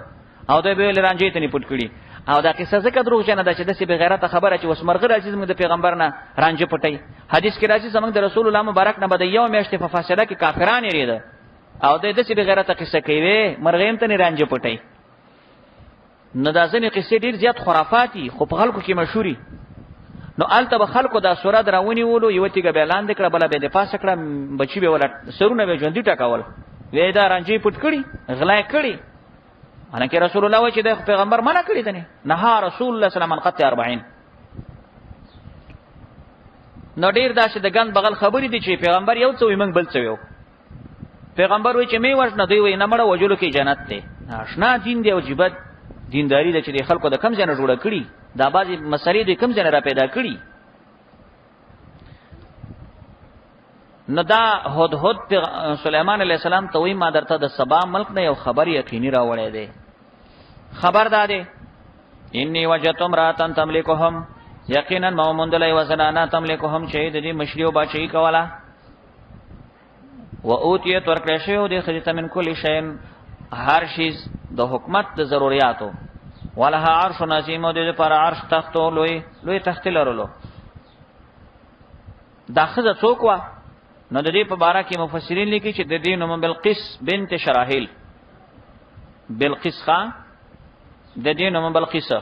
او دا به رانجه ته نه پټ کړی. او دا قصه زکه دروغ جن ده چې د سی بغیرت خبره چې وسمرغه راځي زموږ د پیغمبر نه رانجه پټي. حدیث کې راځي زموږ د رسول الله مبارک نه بده یو میاشتې په فاصله کې کافران یریده او د سی بغیرت قصه کوي مرغیم ته نه رانجه پټي. نو دا ځنې قصې ډیر زیات خرافاتي خو په خلکو کې مشهوري. نو الته به خلکو دا سوره دراونی ولو یو تیګه بیان دکړه بل به د پاسه کړه بچي به ولا سرونه به ژوندۍ ټکول وې دا رانجه پټ کړي غلا کړي. انا کې رسول الله و چې د پیغمبر منع کړی دی نه رسول الله صلی الله علیه وسلم قط 40. نو ډیر داسې د ګند بغل خبرې دي چې پیغمبر یو څه وي موږ بل څه یو. پیغمبر وایي چې می ورنه دوی وي نه مړه وجلو کې جنت ته آشنا دین دی او جبد دینداری د چې د خلکو د کم ځنه جوړه کړي دا بعضی مسلې د کم ځنه را پیدا کړي. نو دا هدهد سليمان علیہ السلام ته وی ما درته د سبا ملک نه یو خبر یقیني راوړی دی. خبر داده انی وجدت امراتن تملکهم، یقینا ما مندلای وزنانا تملکهم چې د دې مشریو بچی کولا و اوتیت ورکړې شو د خریته من کل شین هر شیز د حکومت د ضرورتو ولها عرش عظیم او د پر عرش تخت لوی تخت لرلو. دا خزه څوک وا؟ نو د دې په باره کې مفسرین لیکي چې د دې نوم بلقیس بنت شراحیل. بلقیس خان د دې نوم بلقیس.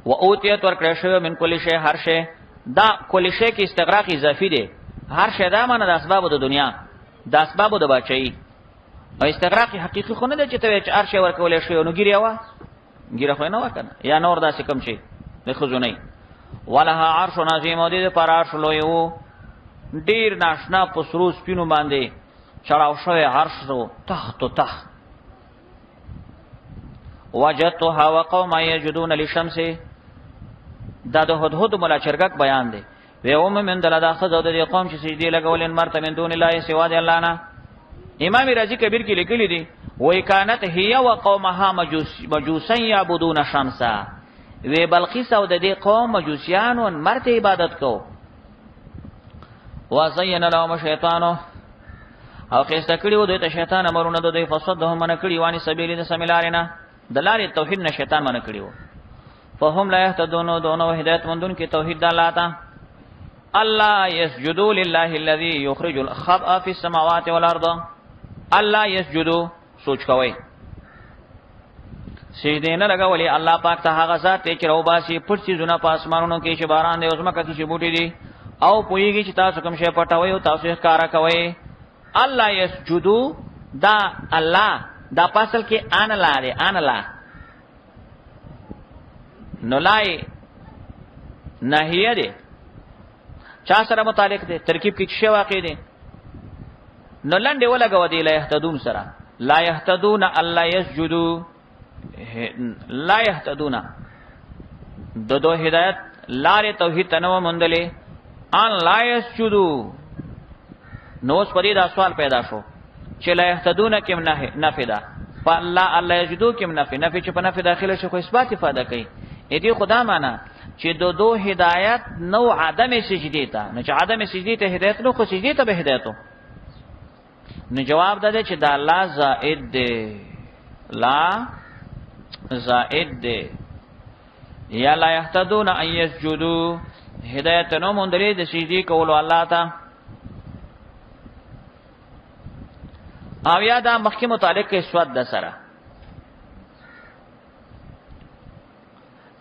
و اوتیت ورکړې شو من کل شی هر شی. دا کل شی کې استغراق اضافي دی. هر شی دا معنی د اسباب د دنیا د اسباب د بچی او استغراق حقيقي خو نه دی چې ته هر شی ورکولې شو نو ګیره وا ګیره خو نه وکنه یا نور داسې کم شي د خزونی. ولها عرش عظیم او دې پر عرش لوی وو ډیر ناشنا پسرو سپینو باندې چړاو شوی عرش وو تخت تخت. وجدتها وقوم يجدون للشمس. دا د هدهد مولا چرګک بیان دی. و اوم من دلدا خذو د قوم چې سجدي لګولن مرته من دون الله سوا د الله نه. امام رازی کبیر کې لیکلی دی وای کانت هي وقومها مجوسا يعبدون الشمس. وی بلقیس او د دې قوم مجوسیان مرته عبادت کو. وزین لهم الشیطان او قصه کړي و د شیطان امرونه د فسدهم من کړي وانی سبیل د سمیلارینا دلاره توحید نه شیطان من کړي و. فهم لا يهتدون دون هدایت مندون کې توحید الله تا. الله يسجدوا لله الذي يخرج الخبأ في السماوات والارض. الله يسجدوا سوچ کوي سجده نه لګولې الله پاک ته هغه ذات چې روباسي پټ چیزونه په اسمانونو کې چې باران دی او زمکه کې چې بوټي دي او پويږي چې تاسو کوم شی پټوي او تاسو ښکارا کوي. الله يسجدوا دا الله دا پاسل کې ان لاره ان لا نو لای نهیه دی چا سره متعلق دی ترکیب کې څه واقع دی نو لاندې ولګو دی لا يهتدون سره لا يهتدون الله يسجدوا لا يهتدون دو هدایت لار توحید تنو مندلې ان لا يسجدوا. نو اس پرې دا سوال پیدا شو چې لا يهتدون کوم نه نفدا فالله الله يسجدوا کوم نفي چې په نفي داخله شي خو اثبات ifade کوي. دې خدا معنا چې دو هدایت نو عدم سجدی ته نو چې عدم سجدی ته هدایت نو خو سجدی ته به هدایتو. نو جواب ده چې دا لا زائد دی لا زائد دی یا لا یهتدون ان یسجدوا هدایت نو مندری د سجدي کولو الله ته. او یا دا مخکې متعلق کې سود د سره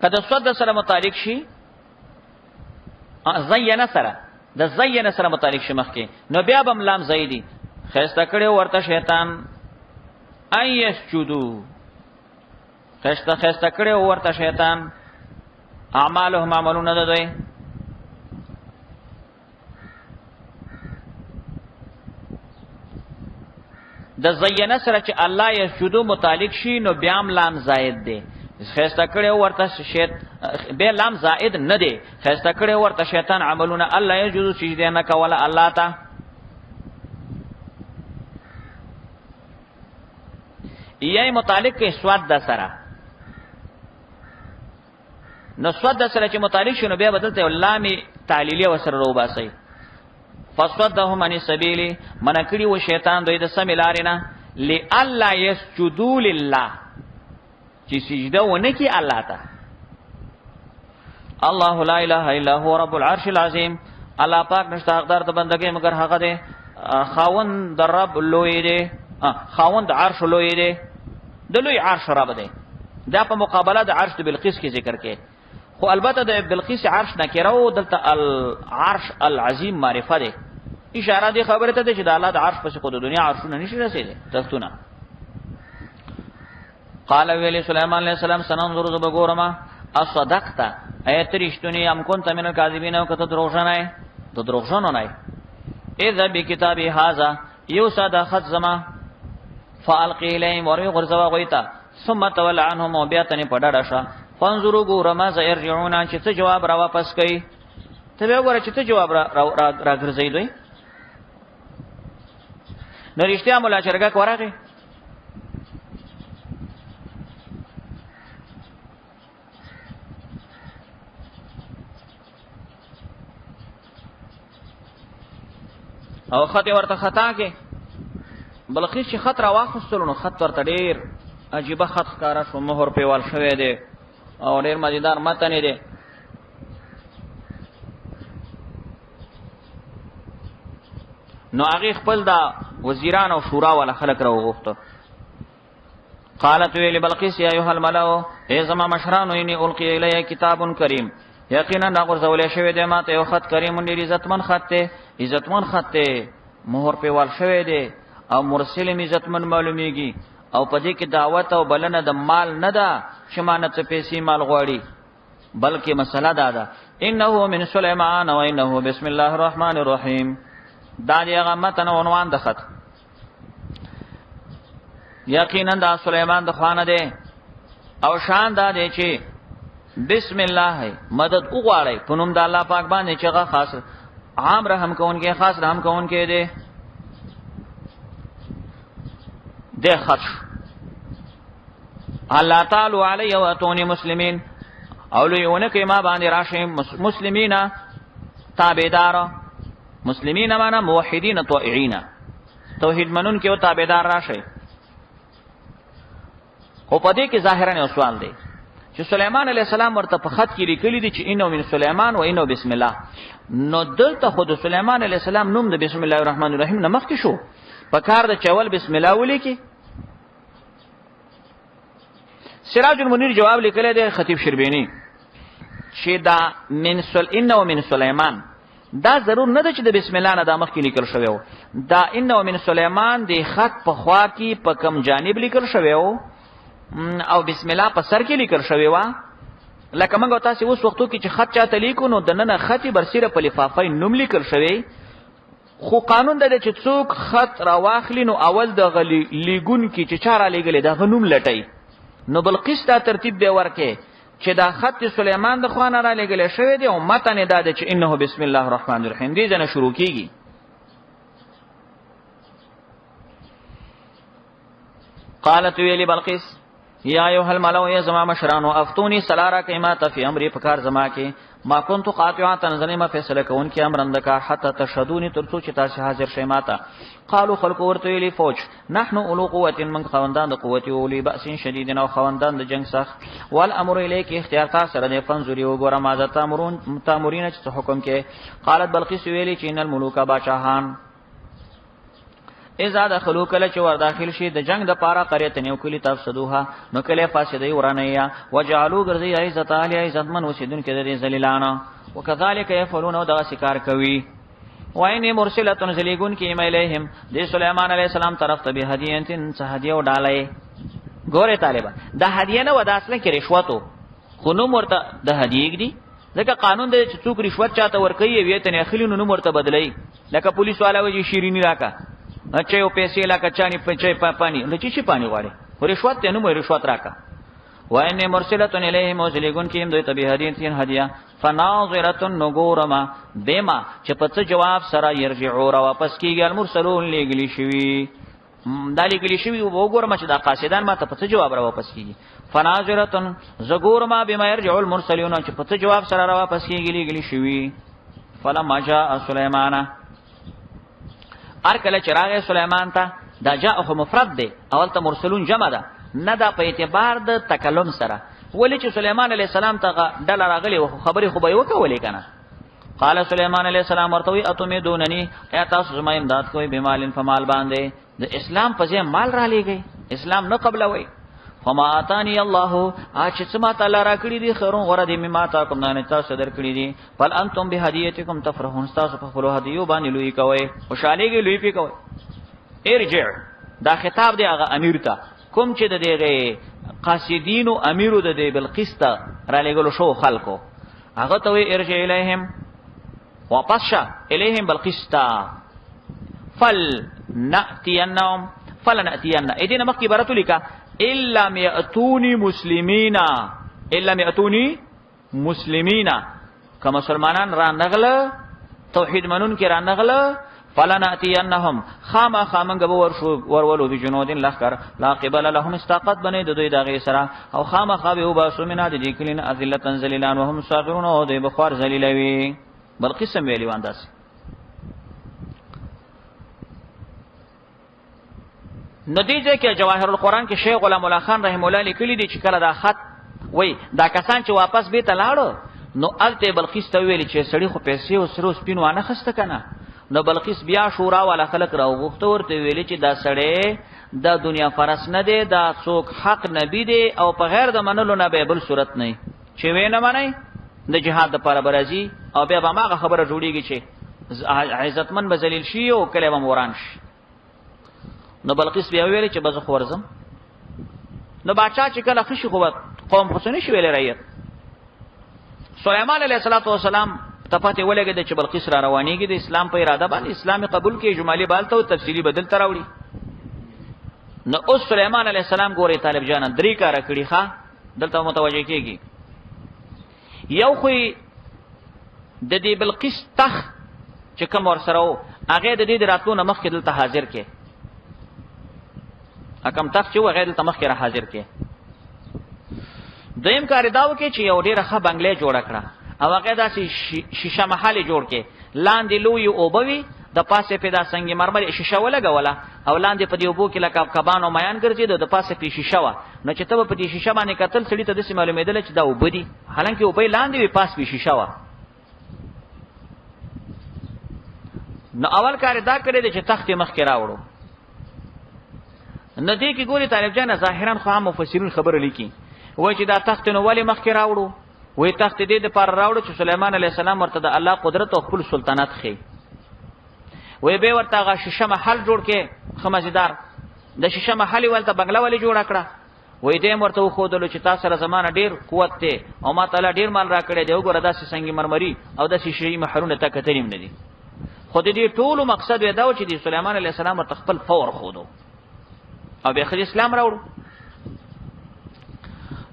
کله سود د سره متعلق شي زین سره د زین سره متعلق شي مخکې نو بیا بم لام زیدی خسته کړي ورته شیطان ان یسجدوا خسته کړي ورته شیطان اعمالهم عملون د دوی د زینه سره چې الله یسجدو متعلق شي نو بیا لام زائد دی خسته کړي ورته به لام زائد نه دی خسته کړي ورته شیطان عملونه الله یسجدو سجده نه کوله الله ته. یې متعلق کې سواد د سره نو سواد د سره چې متعلق شنو بیا بدلته لام تعلیلیه وسره رو باسي فصدهم عن السبيل من کړي و شیطان دوی د سم لارینه لالا يسجدوا لله چې سجده ونه کی الله ته. الله لا اله الا هو رب العرش العظیم الله پاک نشته حقدار د بندګۍ مگر هغه دی خاوند د رب لوی دی خاوند عرش لوی دی د لوی عرش رب دی. دا په مقابله د عرش د بلقیس کې ذکر کې خو البته د بلقیس عرش نکره او دلته العرش العظیم معرفه ده اشاره دی خبره ته چې د الله د عرش پس خود د دنیا عرشونه نشي رسیدي تختونه. قال ویلی سليمان علیہ السلام سننظر زبغورما اصدقت ایت رشتنی ام كنت من الكاذبین او کته دروغجنای د دروغجنو نه اذا بکتابی هذا یوسد خط زما فالقی الیهم ور غرزوا غیتا ثم تول عنهم وبیاتنی پډړه فانظروا ګورما زيرجعون چې څه جواب را واپس کړي ته به وګوره چې څه جواب را ګرځي دوی نو رښتیا مولا چرګه کوراغه او خط ورته خطا کې بلخیس چې خط را واخستلو نو خط ورته ډیر عجیب خط ښکارا شو مهر په وال شوی دی او ډیر مزیدار متن دی. نو هغه خپل دا وزیران او شورا ولا خلق را وغوښته. قالت ویل بلقیس یا ایها الملأ ای زما مشرانو انی القی الی کتاب کریم یقینا دا غرزول شوی دی ماته یو خط کریم ډیر عزتمن خط دی عزتمن خط دی مهر په وال شوی دی او مرسل عزتمن معلومیږي او پدې کې دعوت او بلنه د مال نه ده شمانه څه پیسې مال غواړي بلکې مسله دا ده انه من سليمان و انه بسم الله الرحمن الرحیم دا دی هغه متن عنوان د خط یقینا دا سليمان د خوانه دی او شان دا دی چې بسم الله مدد وغواړي په نوم د الله پاک باندې چې هغه خاص عام رحم کوونکی خاص رحم کوونکی دی ده خط الله تعالی علی و اتونی مسلمین اولونه کې ما باندې راشه مسلمینا تابعدار مسلمین معنا موحدین طائعین توحید منون کې او تابعدار راشه. خو پدې کې ظاهرا یو سوال دی چې سليمان علیه السلام ورته په خط کې لیکلي دي چې انه من سليمان و انه بسم الله نو دلته خود سليمان علیه السلام نوم د بسم الله الرحمن الرحیم نه مخکې شو په کار د چول بسم الله ولیکي. سراج المنیر جواب لیکلی دی خطیب شربینی چې دا انه من سليمان دا ضرور نه ده چې د بسم الله نه د مخکې لیکل شوی و دا انه من سليمان د خط په خوا کې په کم جانب لیکل شوی و او بسم الله په سر کې لیکل شوی و لکه موږ تاسو اوس وختو کې چې خط چاته لیکو نو د نن خطي برسیره په لفافه نوم لیکل شوی خو قانون ده چې څوک خط را واخلي نو اول د لیګون کې چې چاره لګلې دا غنوم لټای نو بلقیس دا ترتیب به ورکه چې دا خط سليمان د خوانه را لګلې شوی دی او متن دا ده چې انه بسم الله الرحمن الرحیم دې ځنه شروع کیږي. قالت ویلی بلقیس یا ایها الملأ یا زما مشرانو افتونی سلارا کما تفی امری پکار زما کې ما كنت قاطعا تنزنی ما فیصله کون کې امرند کا حتی تشهدونی ترڅو چې تاسو حاضر شئ ماته قالوا خلق ورته ویلی فوج نحن اولو قوت من خوندان د قوت او لی باس شدید او خوندان د جنگ سخت والامر الیک اختیار تاسو سره نه فنزوری او ګور ما ذات تامرین چې حکم کې قالت بلقیس ویلی چې ان الملوک بادشاہان اذا دخلوا کله چې ور داخل شي د جنگ د پاره قريه نیو کلی تفسدوها نو کله فاسدای ورانه یا وجعلوا غرزی عزت علی عزتمن وسیدن کې د ذلیلانا وکذالک یفعلون دا شکار کوي وای مرسلتون زلیګون کې ایمیلهم د سليمان علیه السلام طرف ته به هدیه هدیه وډالای ګوره طالبان د هدیه نه ودا اصله کې رشوتو خو نو مرته د هدیه دی ځکه قانون د څوک رشوت چاته ور کوي وی ته نه خلی نو مرته بدلای لکه پولیس والا وجی شیرینی راکا اچھا یو پیسې لکه چانی په پانی نو چې پانی غواړي رشوت ته نو مې رشوت راکا وان مرسلتون الیهم وزلیګون کې دوی تبه هدیه هدیه فناظره نغورما بما چې پڅ جواب سره يرجعوا را واپس کیږي المرسلون لګلی شوی دالی گلی شوی وګورم چې دا قاصدان ما ته پڅ جواب را واپس کیږي فناظره زغورما بما يرجع المرسلون چې پڅ جواب سره را واپس کیږي لګلی شوی فلما جاء سليمان ارکل چراغ سليمان ته دا جاءه مفرد دی اول ته مرسلون جمع ده نه دا په اعتبار د تکلم سره ولی چې سليمان عليه السلام ته ډل راغلی او خبري خو به وکولې کنه قال سليمان عليه السلام ورته اتمه دونني یا تاسو زما امداد کوئ بمال فمال باندې د اسلام په ځای مال را لېږي اسلام نه قبلوي فما اتاني الله اچ سما تعالی را کړی دي خیرون غره دي مما تا کوم نه تاسو در کړی دي بل انتم بهدیتکم تفرحون تاسو په خپل هدیو باندې لوی کوي خوشاليږي لوی پی کوي ارجع دا خطاب دی هغه امیر ته کوم چې د دغه قاصدین او امیرو د بلقیس ته را لګلو شو خلکو هغه ته ارجع الیهم واپس شه الیهم بلقیس ته فلناتینهم اذن مخکې براتو لیکا الا یاتونی مسلمین کما مسلمانان را نغله توحید منون کې را نغله فلناتینهم خامنګ به ورولو بجنود لخر لا قبل لهم استاقت بنه د دوی دغه سره او خامخابه وباسو مینا د دې کلین ذلتن ذلیلان وهم صاغرون او د بخار ذلیلوي بل قسم ویلی وانداس نتیجه کې جواهر القرآن کې شیخ غلام الله خان رحم الله لیکلی دی چې کله دا خط وای دا کسان چې واپس به تلاړو نو الته بلقیس ته ویل چې سړی خو پیسې او سرو سپین وانه خسته کنه نو بلقیس بیا شورا والا خلق راو غوښته ورته ویل چې دا سړی د دنیا فرس نه دی دا څوک حق نبی دی او په غیر د منلو نه به بل صورت نه چې وینه معنی د جهاد لپاره برازي او بیا به ماغه خبره جوړیږي چې عزتمن به ذلیل شي او کله به موران شي نو بلقیس بیا ویل چې بز خورزم نو باچا چې کله خشي خو قوم حسین شي ویل رایت سليمان علیه السلام تپاته ولګه چې بلقیس را روانيږي د اسلام په اراده باندې اسلام قبول کې جمالي بالته او تفصیلی بدل تراوړي نو اوس سليمان علیه السلام ګوري طالب جان درې کار کړی ښا دلته متوجه کیږي یو خو د دې بلقیس تخ چې کوم ور سره هغه د دې راتلو مخ کې دلته حاضر کې اکم تخ چې وغه دلته مخ کې را حاضر کې دیم کار داو کې چې یو ډیره ښه بنگلې جوړ کړه او هغه داسې شیشه محل جوړ کې لاندې لوی او بوي د پاسه پیدا څنګه مرمر شیشه ولګوله او لاندې په دې وبو کې لکه کبانو میان ګرځي د پاسه په شیشه و نو چې ته په دې شیشه باندې قتل سړی ته د معلومېدل چې دا وبدي حالانکه وبې لاندې وي پاس په شیشه و نو اول کار دا کړی چې تخت مخ کې راوړو ندی کې ګوري طالب جان ظاهرا خو هم مفسرین خبره لیکي وای چې دا تخت نو ولی مخ کې راوړو وای تخت دې د پر راوړو چې سليمان عليه السلام ورته د الله قدرت او خپل سلطنت خي وای به ورته غا شیشه محل جوړ کې خمزیدار د شیشه محل ولته بنگلا ولی جوړ کړه وای دې ورته خو دلو چې تاسو سره زمانہ ډیر قوت ته او ما تعالی ډیر مال را کړی دی وګوره داسې څنګه مرمري او داسې شی محرونه ته کتریم نه دي خو دې ټول مقصد ودا و چې د سليمان عليه السلام ورته خپل فور خودو او به خدای اسلام راوړو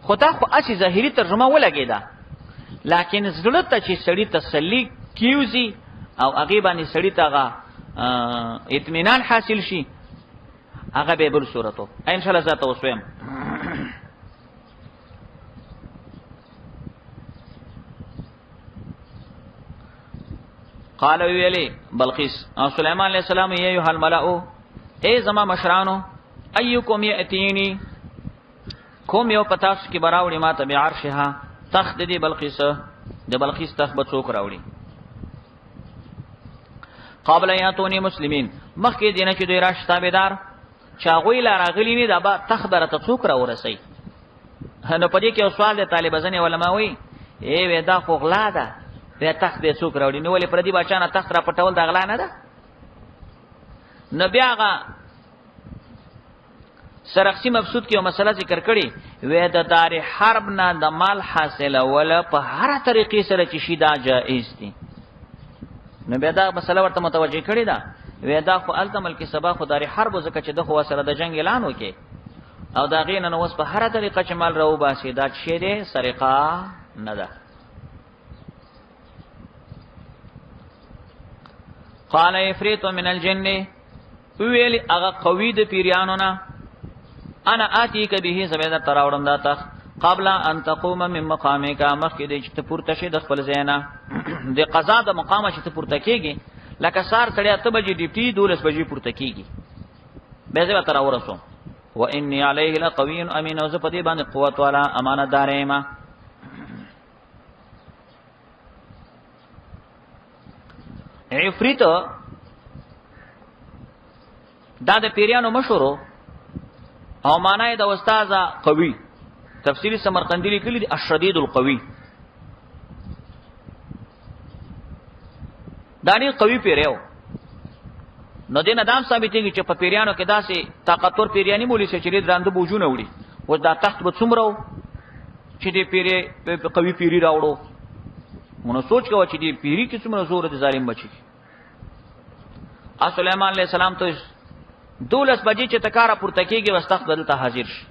خدا خو اسی ظاهری ترجمه ولګیدا لیکن زړه ته چې سړی تسلی کیوزي او هغه باندې سړی ته اطمینان حاصل شي هغه به بل صورتو ان شاء الله ذات وسوم قال ویلی بلقیس او سليمان علیہ السلام ای ایها الملأ ای زما مشرانو ایکم یاتینی کوم یو پتاس کی براوړي ما ته بعرشها تخت دی بلقیس د بلقیس تخت به څوک راوړي قبل یاتونی مسلمین مخکې دینه چې دوی راش تابعدار چاغوی لا راغلی نه دا تخت درته څوک راورسي نو پدې کې سوال د طالبانو علماوی ای ودا خو غلا ده په تخت دې څوک راوړي نو ولې پردي بچانه تخت را پټول د غلا نه ده نبی هغه سرخسی مبسوط کې یو مسله ذکر کړي وې د دار حرب نه د مال حاصله ولا په هر طریقې سره چې شي دا جائز دي نو بیا دا مسله ورته متوجه کړي دا وې دا خو التمل کې سبا خو دار حرب زکه چې د خو سره د جنگ اعلان وکي او دا غین نو وس په هر طریقه چې مال راو باسي دا شی دې سرقه نه ده قال افریت من الجن ویل هغه قوی د پیرانو نه انا آتی کبه زبیدر تراوړم دا تخ قبل ان تقوم من مقامک مخکې د چې پورته شي د خپل زینا د قضا د مقام چې پورته کیږي لکه سار سړی ته بجې ډیپټي 12 بجې پورته کیږي به زه تراورسم و انی علیه لقوی امین او زه په دې باندې قوت والا امانتدار یم عفریت دا د پیریانو مشورو او معنی د استاد قوی تفسیری سمرقندی لیکلی دی الشدید القوی دانی قوی پیریو نو دین ادم ثابتېږي چې په پیریانو کې داسې طاقتور پیریانی مولي چې لري درانده بوجونه وړي و دا تخت به څومره چې دې پیری قوی پیری راوړو مونږ سوچ کوو چې دې پیری کې څومره زور دي ظالم بچي سليمان عليه السلام ته 12 بجې چې تکاره پورته کېږي واستخ بدلته حاضر شي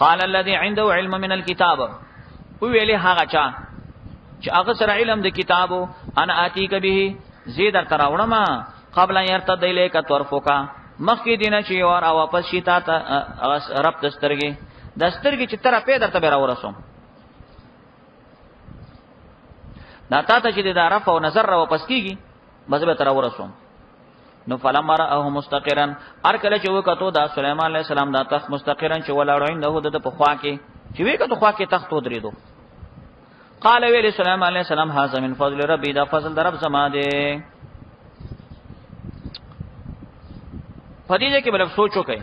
قال الذي عنده علم من الكتاب ویلی هغه چا چې هغه سره علم د کتابو انا اتیک به زیدر تراوړم قبل ان يرتد الیک طرفک مخکې دینه چې اور او واپس شي تا رب دسترګي چې تر په درته به راورسوم دا تا ته چې د عرف او نظر را واپس کیږي بس به تر ورسوم نو فلما راه مستقرا ارکل چې وکړو دا سليمان عليه السلام دا تخت مستقرا چې ولاړو انده د په خوا کې چې وکړو خوا کې تخت ودرېدو قال ویل سليمان عليه السلام هذا من فضل ربي دا فضل در رب زما ده پدې کې بل سوچو کوي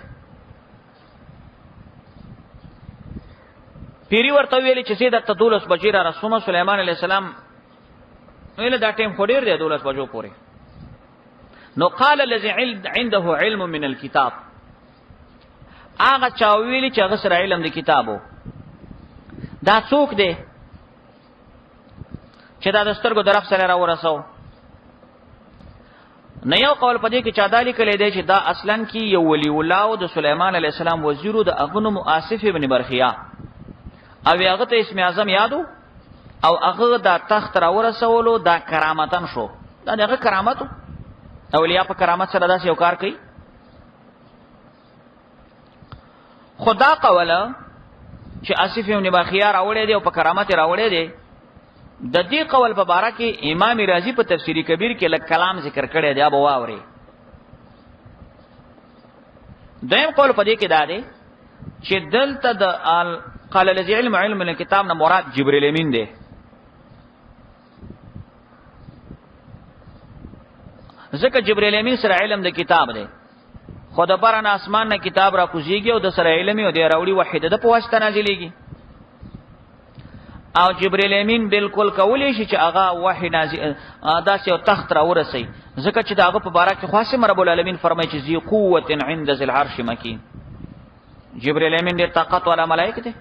پیری ورته ویل چې سید ته 12 بجې را رسوم سليمان عليه السلام ویل دا ټیم خوري دی 12 بجو پورې نو قال الذي عنده علم من الكتاب هغه چا ویلی چې هغه سره علم د کتابو دا څوک دی چې دا دسترګو درف سره را ورسو نه یو قول پدې کې چا دالی کړي دی چې دا اصلا کې یو ولی الله د سليمان عليه السلام وزیرو د اغنم آصف ابن برخیا او هغه ته اسم اعظم یادو او هغه دا تخت را ورسولو دا کرامتن شو دا دغه کرامتو اولیاء په کرامت سره داسې یو کار کوي خدا قوله چې آصف ابن برخیا راوړی دی او په کرامت راوړی دی د دې قول په باره کې امام رازی په تفسیری کبیر کې لک کلام ذکر کړی دی ابو واوري دیم قول په دې کې دا دی چې دلته د قال الذي علم من الكتاب نه مراد جبرئیل امین دی ځکه جبرئیل امین سره علم د کتاب دی خود باران اسمان نه کتاب را کوزيږي او د سره علم او د راوړي وحیده د په واسطه نازلېږي او جبرئیل امین بالکل کولی شي چې هغه وحی نازل داسې او تخت را ورسي ځکه چې داغه په باره کې خاصه رب العالمین فرمایي چې ذی قوت عند ذل عرش مکین جبرئیل امین ډېر طاقت والا ملائکه دي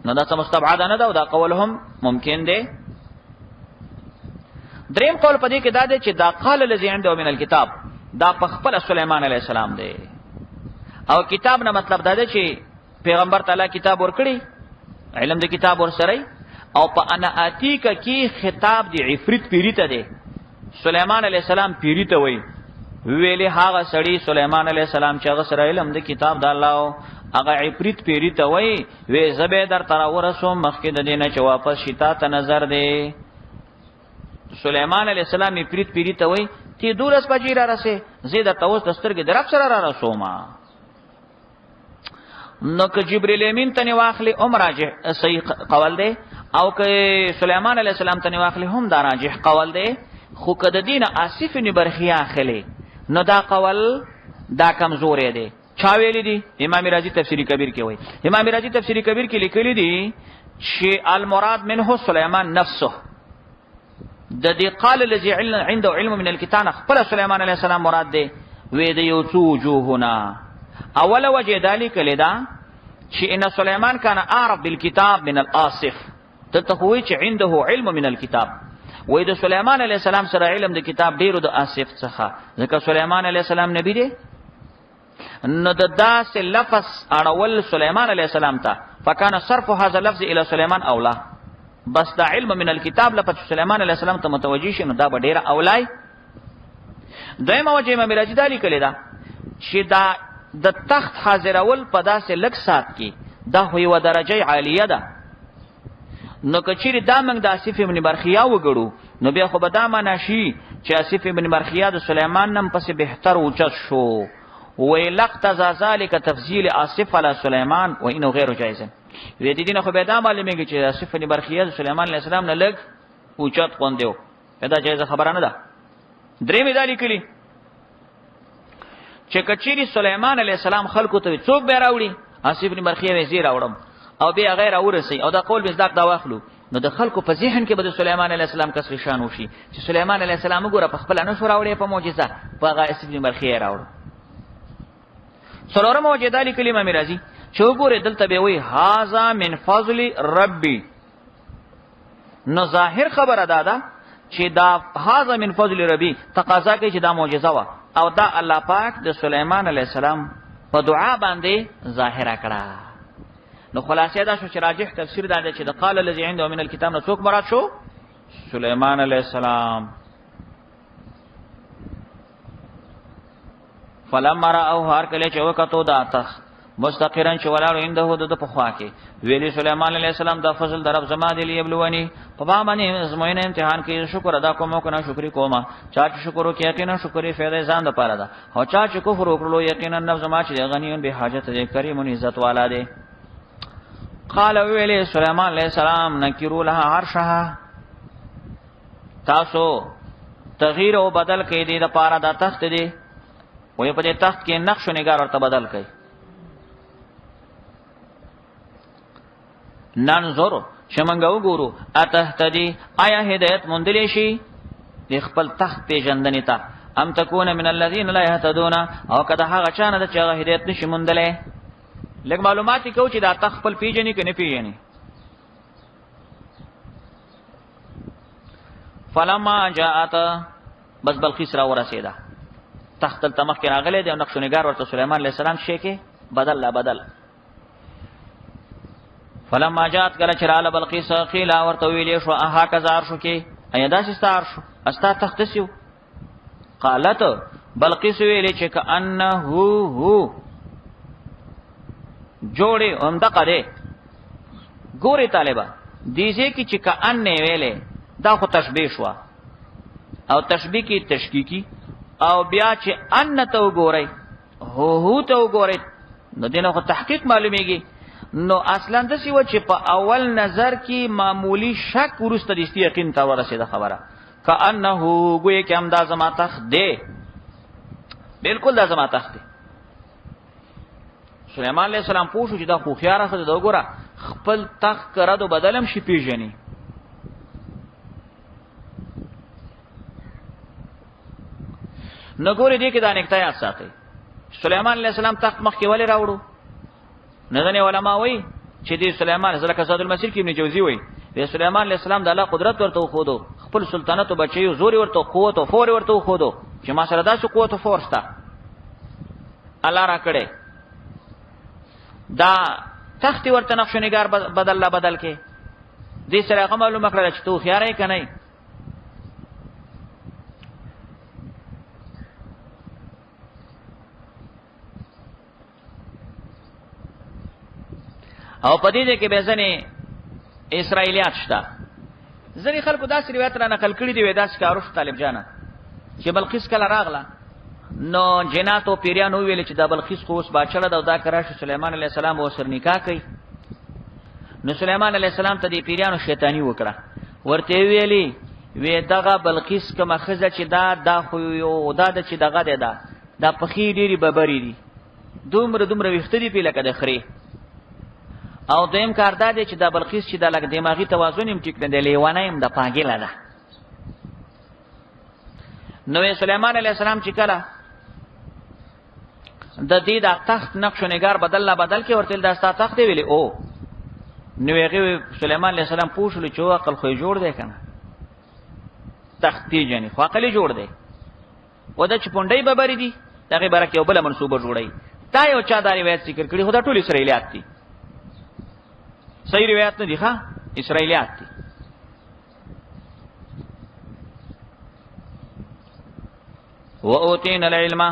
نو دا څه مستبعد نه ده او دا قول هم ممکن دی دریم قول پدې کې دا دی چې دا قال الذي عنده من الكتاب دا په خپل سليمان عليه السلام دی او کتاب نه مطلب دا دی چې پیغمبر تعالی کتاب ورکړي علم د کتاب ورسره او په انا اتیک کې خطاب دی عفریت پیری ته دی سليمان عليه السلام پیری ته وای ویلی هغه سړی سليمان عليه السلام چې هغه سره علم د کتاب د الله هغه عفریت پیری ته وای وې زبې در تر ورسو مخکې د دینه چې واپس شتا ته نظر دی سليمان عليه السلام عفریت پیری ته وای تی دورس بجې را رسې زید توس دسترګې درب سره را رسوما نو که جبرئیل امین ته واخلي راجح صحیح قول دی او که سليمان عليه السلام ته واخلي هم دا راجح قول دی خو کده دین آصف بن برخیا اخلي نو دا قول دا کمزورې دی چا ویلی دی امام رازی تفسیری کبیر کې وای امام رازی تفسیری کبیر کې لیکلی دی چې المراد منه سليمان نفسه د دې قال الذي عنده علم من الكتاب خپل سليمان عليه السلام مراد دی وې د یو څو وجوهنا اول وجه ذلك لدا چې ان سليمان كان اعرف بالكتاب من الاصف تتخوي چې عنده علم من الكتاب وې د سليمان عليه السلام سره علم د کتاب ډیرو د اصف څخه ځکه سليمان عليه السلام نبی دی نو د داس لفظ اړول سليمان عليه السلام ته فكان صرف هذا اللفظ الى سليمان اولا بس دا علم من الكتاب لپاره سليمان عليه السلام ته متوجي شنو دا ډیره اولای دایمه وجه امام راجی دالی کړي دا چې دا د تخت حاضرول په داسې لک سات کې دا خو یو درجه عالیه ده نو کچیر دا موږ د آصف ابن برخیا وګړو نو بیا خو به دا معنا شي چې آصف ابن برخیا د سليمان نم پس بهتر اوچت شو ویلقت ذالک تفضیل آصف علی سليمان و انه غیر جایز وی دي نه خو به دا معلومیږي چې آصف ابن برخیا د سليمان علیه السلام نه لګ اوچت خوندیو دا جایز خبره نه ده درې مدالي کړي چې کچيري سليمان عليه السلام خلکو ته څوک به راوړي آصف ابن برخیا وزیر راوړم او بیا غیر اورسي او دا قول مصداق دا واخلو نو د خلکو په ذهن کې به سليمان عليه السلام کسر شان وشي چې سليمان عليه السلام ګوره په خپل نه شو راوړي په معجزه په آصف ابن برخیا راوړ سره موجوده دي کلمه میراثي چې وګوره دلته به وي هاذا من فضل ربي نو ظاهر خبره ده چې دا هاذا من فضل ربي تقاضا کوي چې دا معجزه وا او دا الله پاک د سليمان عليه السلام په دعا باندې ظاهر کړه نو خلاصې دا شو چې راجح تفسیر دا دی چې د قال الذي عنده من الكتاب نو څوک مراد شو سليمان عليه السلام فلما راوه هر کله چې وکړو دا تخت مستقرن چې ولاړ عنده د په خوا کې ویلی سليمان عليه السلام دا فضل درب زما دی لیبلونی په باندې زموینه امتحان کې شکر ادا کوم او کنه شکر کوم چا چې شکر وکي یقینا شکرې فایده ځان د پاره ده او چا چې کفر وکړو یقینا نفس زما چې غنیون به حاجت دې کریم عزت والا دی قال ویلی سليمان عليه السلام نکروا لها عرشها تاسو تغییر او بدل کې دې د پاره دا تخت دی وې په دې تخت کې نقش و نگار ورته بدل کړي ننظر شمنګ وګورو اتهتدي آیا هدایت مندلې شي د خپل تخت پیژندنې ته ام تكون من الذين لا يهتدون او کله هغه چانه د چا هدایت نشي مندلې لږ معلومات کو چې دا تخت خپل پیژنې کني پیژنې فلما جاءت بس بلقیس را ورسېده تخت التمخ کې راغله د نقش نگار ورته سليمان عليه السلام شي کې بدل لا بدل فلما جاءت کله چراله بلقیس قیل ورته ویلې شو اها کزار شو کې ایا داسې ستار شو استا تخت سیو قالت بلقیس ویلې چې کانه هو جوړې هم دغه ده ګوري طالبہ دیږي کې چې کانه ویلې دا خو تشبیه شو او تشبیه کې تشکیکی او بیا چې ان ته وګورئ هو ته وګورئ نو دینه خو تحقیق معلومیږي نو اصلا د سی و چې په اول نظر کې معمولی شک ورسته د یقین ته ورسېده خبره کانه ګوي کې هم دا زما تخت دی بالکل دا زما تخت دی سليمان عليه السلام پوښتنه چې دا خو خيار خو دا وګوره خپل تخت کړه دو بدلم شي پیژني نګوري دې کې دا نکته یاد ساتي سليمان عليه السلام تخت مخ کې ولې راوړو نذنی علماء وای چې دې سليمان زلک زاد المسیر کې ابن جوزی وای دې سليمان عليه السلام د الله قدرت ورته خودو خپل سلطنت او بچي زوري ورته قوت او فور ورته خودو چې ما سره داسې قوت او فورس تا الله را کړې دا تخت ورته نقش نگار بدل کې دې سره هغه معلومه کړل چې تو خيارې کنه او پدې کې به ځنې اسرائیلیات شته. ځنې خلکو داسې روایت را نقل کړي دی ودا چې کاروش طالب جانه چې بلقیس کله راغله نو جنات او پیرانو ویل چې دا بلقیس خو اوس باچړه دا دا کراشه سليمان عليه السلام وسر نکاح کوي. نو سليمان عليه السلام ته دې پیرانو شیطانی وکړه ورته ویلي وی دغه بلقیس کومه خزه چې دا خو یو دا چې دغه ده دا پخې ډېری ببرې دي دومره ویخته دي په لکه د خري. او دیم کار دا دی چې دا بلقیس چې دا لکه دماغي توازن هم ټیک نه دی لیوانه هم د پاګیله ده. نو سليمان عليه السلام چې کله د دې د تخت نقش و نگار بدل کې ورته دا ستا تخت دی ویلي او نو هغه سليمان عليه السلام پوښتنه چې عقل خو جوړ دی کنه تختی جنې خو عقل جوړ دی و دا چې پونډي ببرې دي دغه برکه یو بل منسوبه جوړي. تا یو چا دا روایت ذکر کړي خدا ټول اسرائیلیات دي صحیح روایت نه دي ښا اسرائیلیات دي. و اوتینا العلم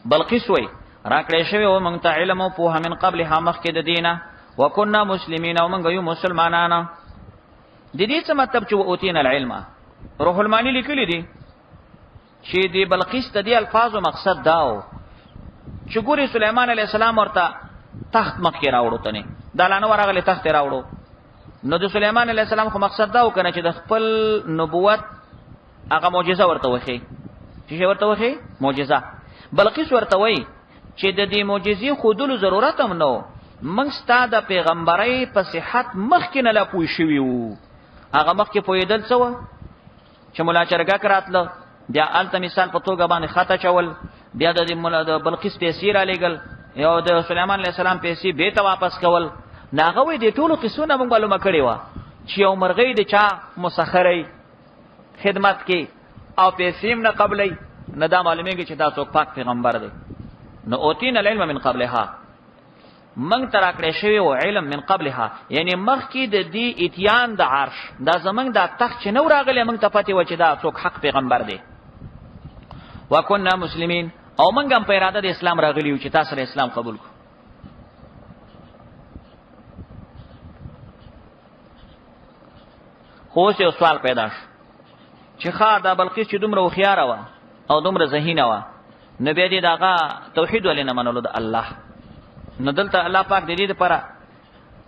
بلقیس وی راکړې شوی او موږ ته علم او په من قبلها مخکې د دینه وکنا مسلمین او موږ یو مسلمانانه. د دې څه مطلب چې و اوتینا العلم روح المانی لیکلی دي چې دی بلقیس ته دی الفاظو مقصد داو چې ګوري سليمان عليه السلام ورته تخت مخکې راوړو ته نه دالانه ورغله تخت راوړو. نو د سليمان عليه السلام خو مقصد داو کنه چې د خپل نبوت هغه معجزه ورته وخی چې ورته وخی معجزه. بلقیس ورته وای چې د دې معجزې خودلو ضرورت هم نو موږ ستاسو د پیغمبري په صحت مخکې نه لا پوي شوی وو. هغه مخکې پویدل څه چې مولا چرګه کراتله بیا الته مثال په توګه باندې خطا چول بیا د بلقیس پیسې را لېګل یو د سليمان عليه السلام پیسې به ته واپس کول. ناغوي د ټولو قصونه موږ معلومه کړی و چې یو مرغۍ د چا مسخري خدمت کې او پیسې نه قبلې نه دا معلومیږي چې دا څوک پاک پیغمبر دی. نو اوتین العلم من قبلها من ترا کړی شوی او علم من قبلها یعنی مخکې د دې اتیان د عرش دا زمنګ د تخت چې نو راغلی موږ ته پته و چې دا څوک حق پیغمبر دی. وکنا مسلمین او موږ هم په اراده د اسلام راغلی و چې تاسو سره اسلام قبول کو. خو څه سوال پیدا شو چې خا دا بلقیس چې دومره وخیاره و او دومره ذهینه و نو بیا دې داغه توحید ولنه منلو د الله. نو دلته الله پاک د دې لپاره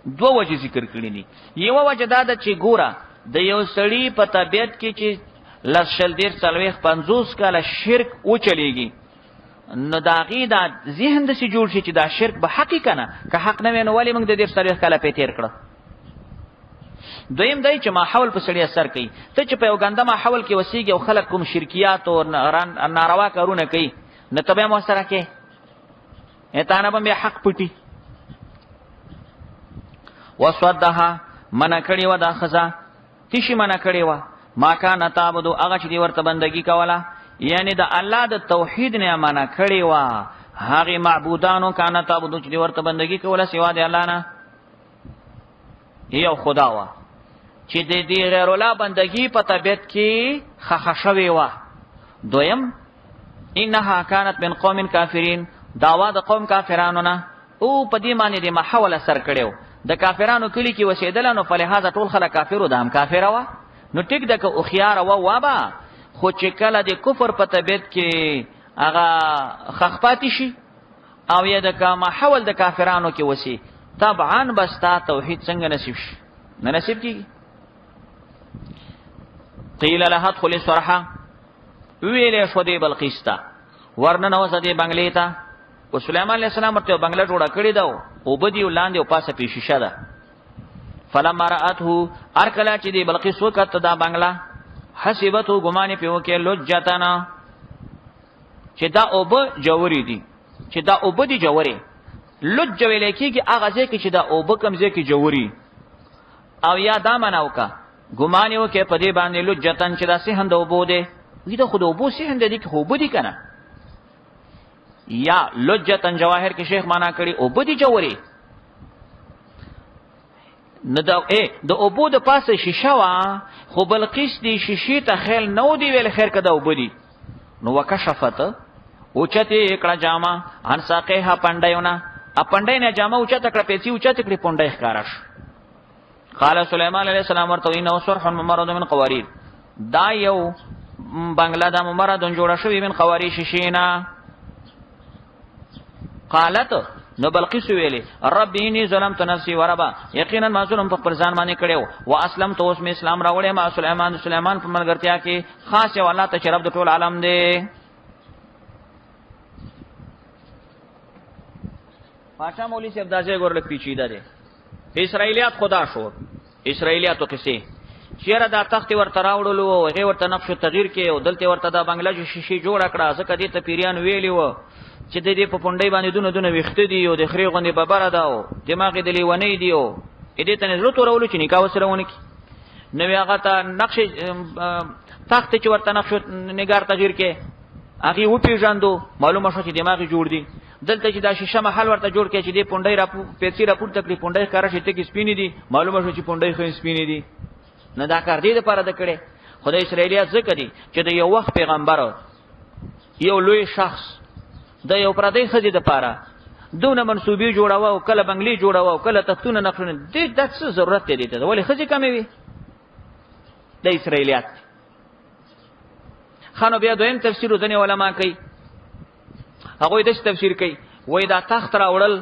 دوه وجې ذکر کړې دي. یو وجه دا ده چې ګوره د یو سړی په طبیعت کې چې لشل دیر څلويخ 50 کاله شرک او چلیږي نو داغي دا ذهن د سي جوړ شي چې دا شرک به حق کنه که حق نه ویني ولی موږ د دې څلويخ کاله په تیر کړو. دویم دای چې ماحول په سړی اثر کوي. ته چې په یو ګنده ماحول کې وسیږي او خلک کوم شرکیات او ناروا کارونه کوي نو تبه مو سره کې اته نه به حق پټي. وصدها منا کړي و دا خزا تشي منا کړي و ما کان تعبدو هغه چې دی ورته بندگی کوله یعنی د الله د توحید نه منا کړي و هغه معبودانو کان تعبدو چې دی ورته بندگی کوله سوا دی الله نه یو خدا وا چې د دې غیر الله بندگی په طبيعت کې خخښوي و. دویم انها كانت من قوم کافرین داوا د قوم کافرانو نه او په دې معنی د محول اثر کړو د کافرانو کلی کې وسیدل نو په لحاظ ټول خلک کافرو د هم کافر و. نو ټیک دغه او خيار و وابا خو چې کله د کفر په طبيعت کې هغه خخپاتی شي او یا د محول د کافرانو کې وسی طبعا بس تا توحید څنګه نصیب شي نه نصیب کیږي. قیل لها ادخل الصرحه ویلې شو دی بلقیس ته ورننه وسدي بنگلې ته او سليمان عليه السلام ته بنگله جوړه کړی دا او بدی ولاندې او پاسه په شیشه ده. فلما راته ارکلا چې دی بلقیس وکړه دا بنگله حسبته ګمان په وکه لجتنا چې دا اوب جوړی دي چې دا اوب دي جوړي لج ویل کېږي هغه ځکه چې دا اوب کم ځکه جوړي او یا دا مناوکا ګمان یو کې په دې باندې لجتن چې دا سهند اوبو دي وی دا خود اوبو سهند دي کې اوب دي کنه یا لجتن جواهر کې شیخ معنا کړي اوب دي جوړي نه دا د اوبو د پاسه شیشه وا خو بلقیس دی شیشه ته خیل نو دی ویل خیر کده وبدي نو وکشفت او چته کړه جاما ان ساقه پندایونه پنډای نه جامه اوچته کړه پیسې اوچته کړې پنډای ښکارا شو. قال سليمان عليه السلام ورته انه صرح ممرد من قوارير دا یو بنگلا دا ممرد جوړه شوی من قوارير شیشینا. قالت نو بلقیس ویلی رب انی ظلمت نفسی وربا یقینا ما ظلم په پر ځان باندې کړو واسلمت اوس می اسلام راوړې ما سليمان په ملګرتیا کې خاص یو الله ته چې رب د ټول عالم دی. پاچا مولوی صاحب داسې ګورلک پیچیده دي. اسرائیلیات خدا شو اسرائیلیاتو کیسه چیرې دا تخت ورته راوړلو او هغه ورته نقش تغییر کې او دلته ورته دا بنگلا شیشي جوړ کړه ځکه دې ته پیریان ویلی و چې دې په پونډۍ باندې دونه وخته دی او د خري غوندې ببره دا او دماغ دې لیونی دی او دې ته نظر تورولو چې نکاح سره ونه کی نو هغه ته نقش تخت چې ورته نقش نگار تغییر کې هغه و پیژاندو معلومه شو چې دماغ جوړ دی. دلته چې دا شیشه محل ورته جوړ کې چې دې پونډۍ را پیسې را پورته کړې پونډۍ کار شي ته کې سپینې دي معلومه شو چې پونډۍ خو سپینې دي. نه دا کار دې لپاره د کړي خدای اسرائیلیات ذکر دي چې د یو وخت پیغمبر یو لوی شخص د یو پردی خدي د پاره دونه منسوبي جوړاوه او کله بنگلي جوړاوه او کله تختونه نقشونه دې د څه ضرورت دی ته ولې خدي کمې وي د اسرائیلیات. خانو بیا دویم تفسیر ودنه علما کوي هغه د تفسیر کوي وای دا تخت راوړل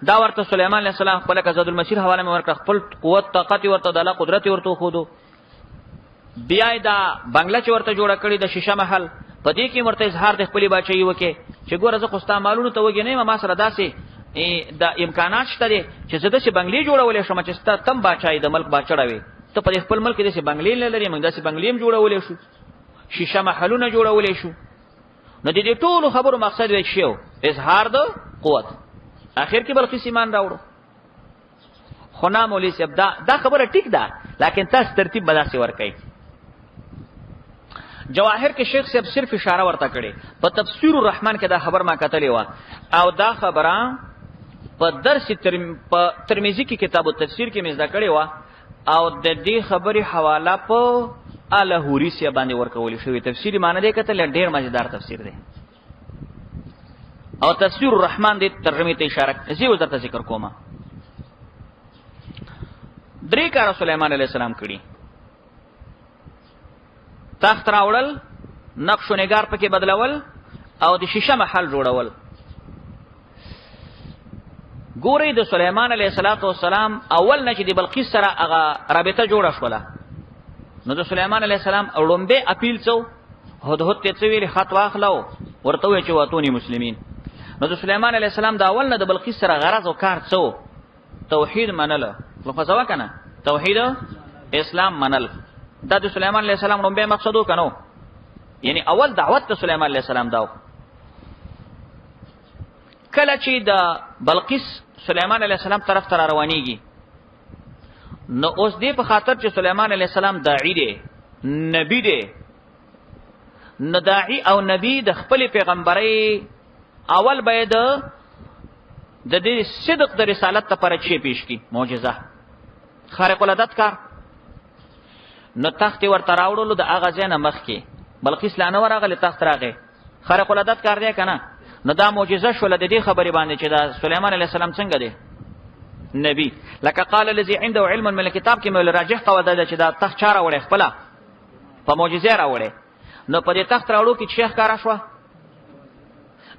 دا ورته سليمان عليه السلام خپل کزاد المسیر حواله مې ورکړ خپل قوت طاقت ورته د الله قدرت ورته خودو بیا دا بنگلا چې ورته جوړه کړی د شیشه محل په دې کې ورته اظهار د خپل بچي وکي چې ګوره زه خو ستا مالونو ته وګی نه ما سره داسې د امکانات شته دي چې زه د شي بنگلې جوړولې شم چې ستا تم بچای د ملک بچړوي ته په خپل ملک د شي بنگلې لري موږ داسې بنگلې هم جوړولې شو شیشه محلونه جوړولې شو. نو د دې ټولو خبرو مقصد وی شو اظهار د قوت. اخر کې بلقیس ایمان راوړو خو نه مولوی صاحب دا خبره ټیک ده لیکن تاسو ترتیب بداسي ور کوي. جواهر کې شیخ صاحب صرف اشاره ورته کړي په تفسیر الرحمن کې دا خبر ما کتلې و او دا خبره په درس ترمذی کې کتاب التفسیر کې مزدا کړي و او د دې خبرې حواله په الہوری سی باندې ورکول شوی تفسیری معنی دی کتل ډیر مزیدار تفسیر دی او تفسیر الرحمن دې ترجمه ته اشاره زی وزته ذکر کومه. درې کار سليمان عليه السلام کړي تخت راوړل نقش و نگار پکې بدلول او د شیشه محل جوړول. ګوري د سليمان عليه السلام اول نه چې د بلقیس سره هغه رابطه جوړه شوله نو د سليمان عليه السلام اولمبه اپیل څو هدهد ته ویلي خط واخلو ورته وی چې واتونی مسلمانین. نو د سليمان عليه السلام دا اول نه د بلقیس سره غرض او کار څو توحید منل لفظوا کنه توحید اسلام منل دا د سليمان عليه السلام اولمبه مقصد وکنو یعنی اول دعوت د سليمان عليه السلام داو. کله چې د بلقیس سليمان عليه السلام طرف ته روانيږي نو اوس دې په خاطر چې سليمان عليه السلام داعی دی نبی دی نو داعی او نبی د خپل پیغمبري اول باید د دې صدق د رسالت لپاره چی پیش کی معجزه خارق العادت کار. نو تخت ورته راوړلو د اغه ځنه مخ کې بلقیس لانه ورغله تخت راغی خارق العادت کار دی کنه. نو دا معجزه شول د دې خبرې باندې چې دا سليمان عليه السلام څنګه دی نبی. لکه قال الذي عنده علم من الكتاب کې مول راجح قول دا چې دا تخت چاره وړي خپل په معجزه راوړي. نو په دې تخت راوړو کې شیخ کارا شو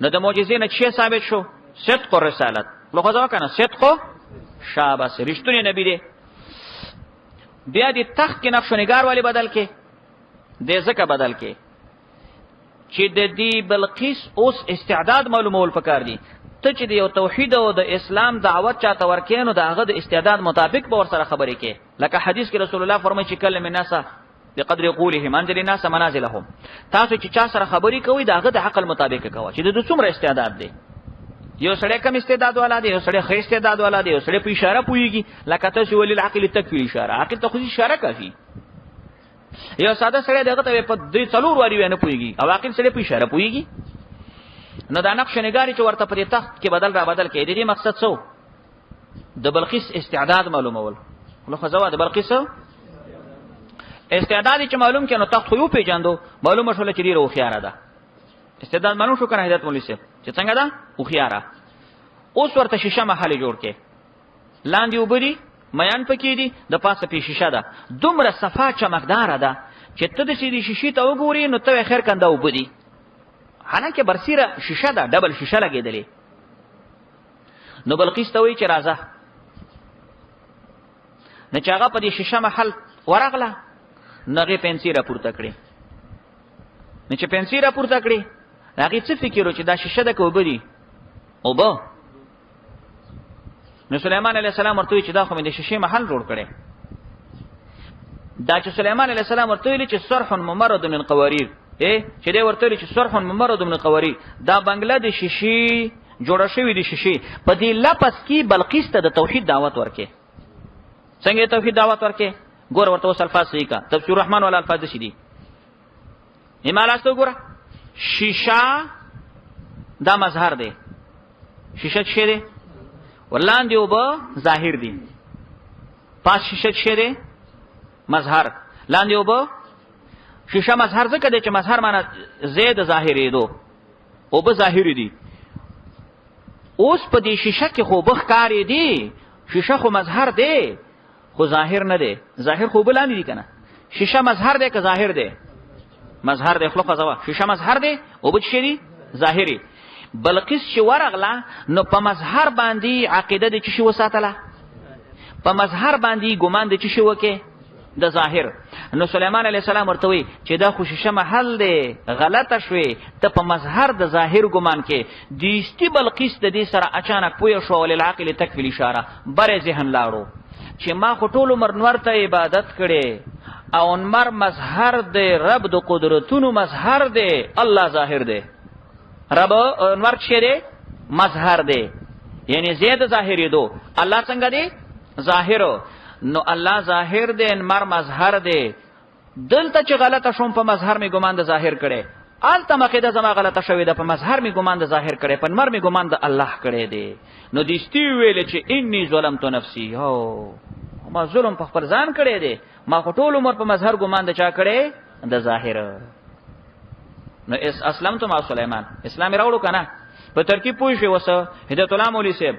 نو د معجزې نه چې ثابت شو صدق او رسالت لوخه ځا کنه صدق او شاباس رښتونی نبی دی. بیا دې تخت کې نقش نگار والی بدل کې دې زکه بدل کې چې د دې بلقیس اوس استعداد معلومول پکار دي ته چې یو توحید او د اسلام دعوت چاته ورکینو د هغه د استعداد مطابق به ور سره خبرې کې. لکه حدیث کې رسول الله فرمایي چې کلم الناس بقدر قولهم انزل الناس منازلهم تاسو چې چا سره خبرې کوي د هغه د عقل مطابق کوي چې د څومره استعداد دی. یو سړی کم استعداد والا دی یو سړی خې استعداد والا دی یو سړی په اشاره پويږي لکه تاسو ولل عقل تکفی اشاره عقل ته خو اشاره کوي. یو ساده سړی دغه ته په دې څلور واری نه پويږي او عقل سړی په اشاره پويږي. نو دا نقش نگاری چې ورته په تخت کې بدل را بدل کې د دې مقصد څه د بلقیس استعداد معلومول. نو خو زوا د بلقیس استعداد چې معلوم کینو تخت خو یو پیجاندو معلومه شول چې ډیره خياره ده استعداد معلوم شو کنه هدایت مولوی صاحب چې څنګه ده خو خياره اوس ورته شیشه محل جوړ کې لاندې وبدي میان پکې دي د پاسه په شیشه ده دومره صفا چمکدار ده چې ته د سیدی شیشې ته وګوري نو ته خیر کنده وبدي حالانکه برسیره شیشه ده ډبل شیشه لګېدلې نو بلقیس ته وی چې راځه نه چې هغه په دې شیشه محل ورغله نغې پنسي را پورته کړې نه چې پنسي را پورته کړې هغې څه فکر و چې دا شیشه ده که اوبه دي اوبه نو سلیمان علیه السلام ورته وی چې دا خو مې د شیشې محل جوړ کړی دا چې سلیمان علیه السلام ورته ویلي چې صرح ممرد من قواریر چې دی ورته ویلي چې صرح ممرد من قواریر دا بنګله د شیشې جوړه شوې د شیشې په دې لپس کې بلقیس ته د توحید دعوت ورکې څنګه توحید دعوت ورکې ګور ورته اوس الفاظ صحیح کا تفسیر الرحمن والا الفاظ شي دي ایمالاستو ګوره شیشه دا مظهر دی شیشه څه دی ولاندې وبه ظاهر دی پاس شیشه څه دی مظهر لاندې وبه شیشه مظهر څه کده چې مظهر معنی زید ظاهری دو وبه ظاهری دی اوس په دې شیشه کې خو بخ کاری دی شیشه خو مظهر دی خو ظاهر نه دی ظاهر خو بلاندې دی کنه شیشه مظهر دی که ظاهر دی مظهر دی خلق زوا شیشه مظهر دی او بچ شي ظاهری بلقیس چې ورغله نو په مظهر باندې عقیده د چشي وساتله په مظهر باندې ګمان د چشي وکي د ظاهر نو سليمان عليه السلام ورته وی چې دا خو شیشه محل دی غلطه شوی ته په مظهر د ظاهر ګمان کې دیستی بلقیس د دې سره اچانک پوی شو ول العقل تکفل اشاره بر ذهن لاړو چې ما خو ټول عمر نور ته عبادت کړي او انمر مظهر دی رب د قدرتونو مظهر دی الله ظاهر دی رب انور څه دی مظهر دی یعنی زید ظاهری دو الله څنګه دی ظاهر نو الله ظاهر دی انمر مظهر دی دلته چې غلطه شوم په مظهر می ګمان د ظاهر کړي آلته مقیده زما غلطه شوې ده په مظهر می ګمان د ظاهر کړي په انمر می ګمان د الله کړي دی نو دیستی ویل چې انی ظلمت نفسی هو ما ظلم په خپل ځان کړي دی ما ټول عمر په مظهر ګمان د چا کړي د ظاهر نو اسلام ته ما سليمان اسلام راوړو کنه په ترکیب پوه شي وسه هدایت الله مولوی صاحب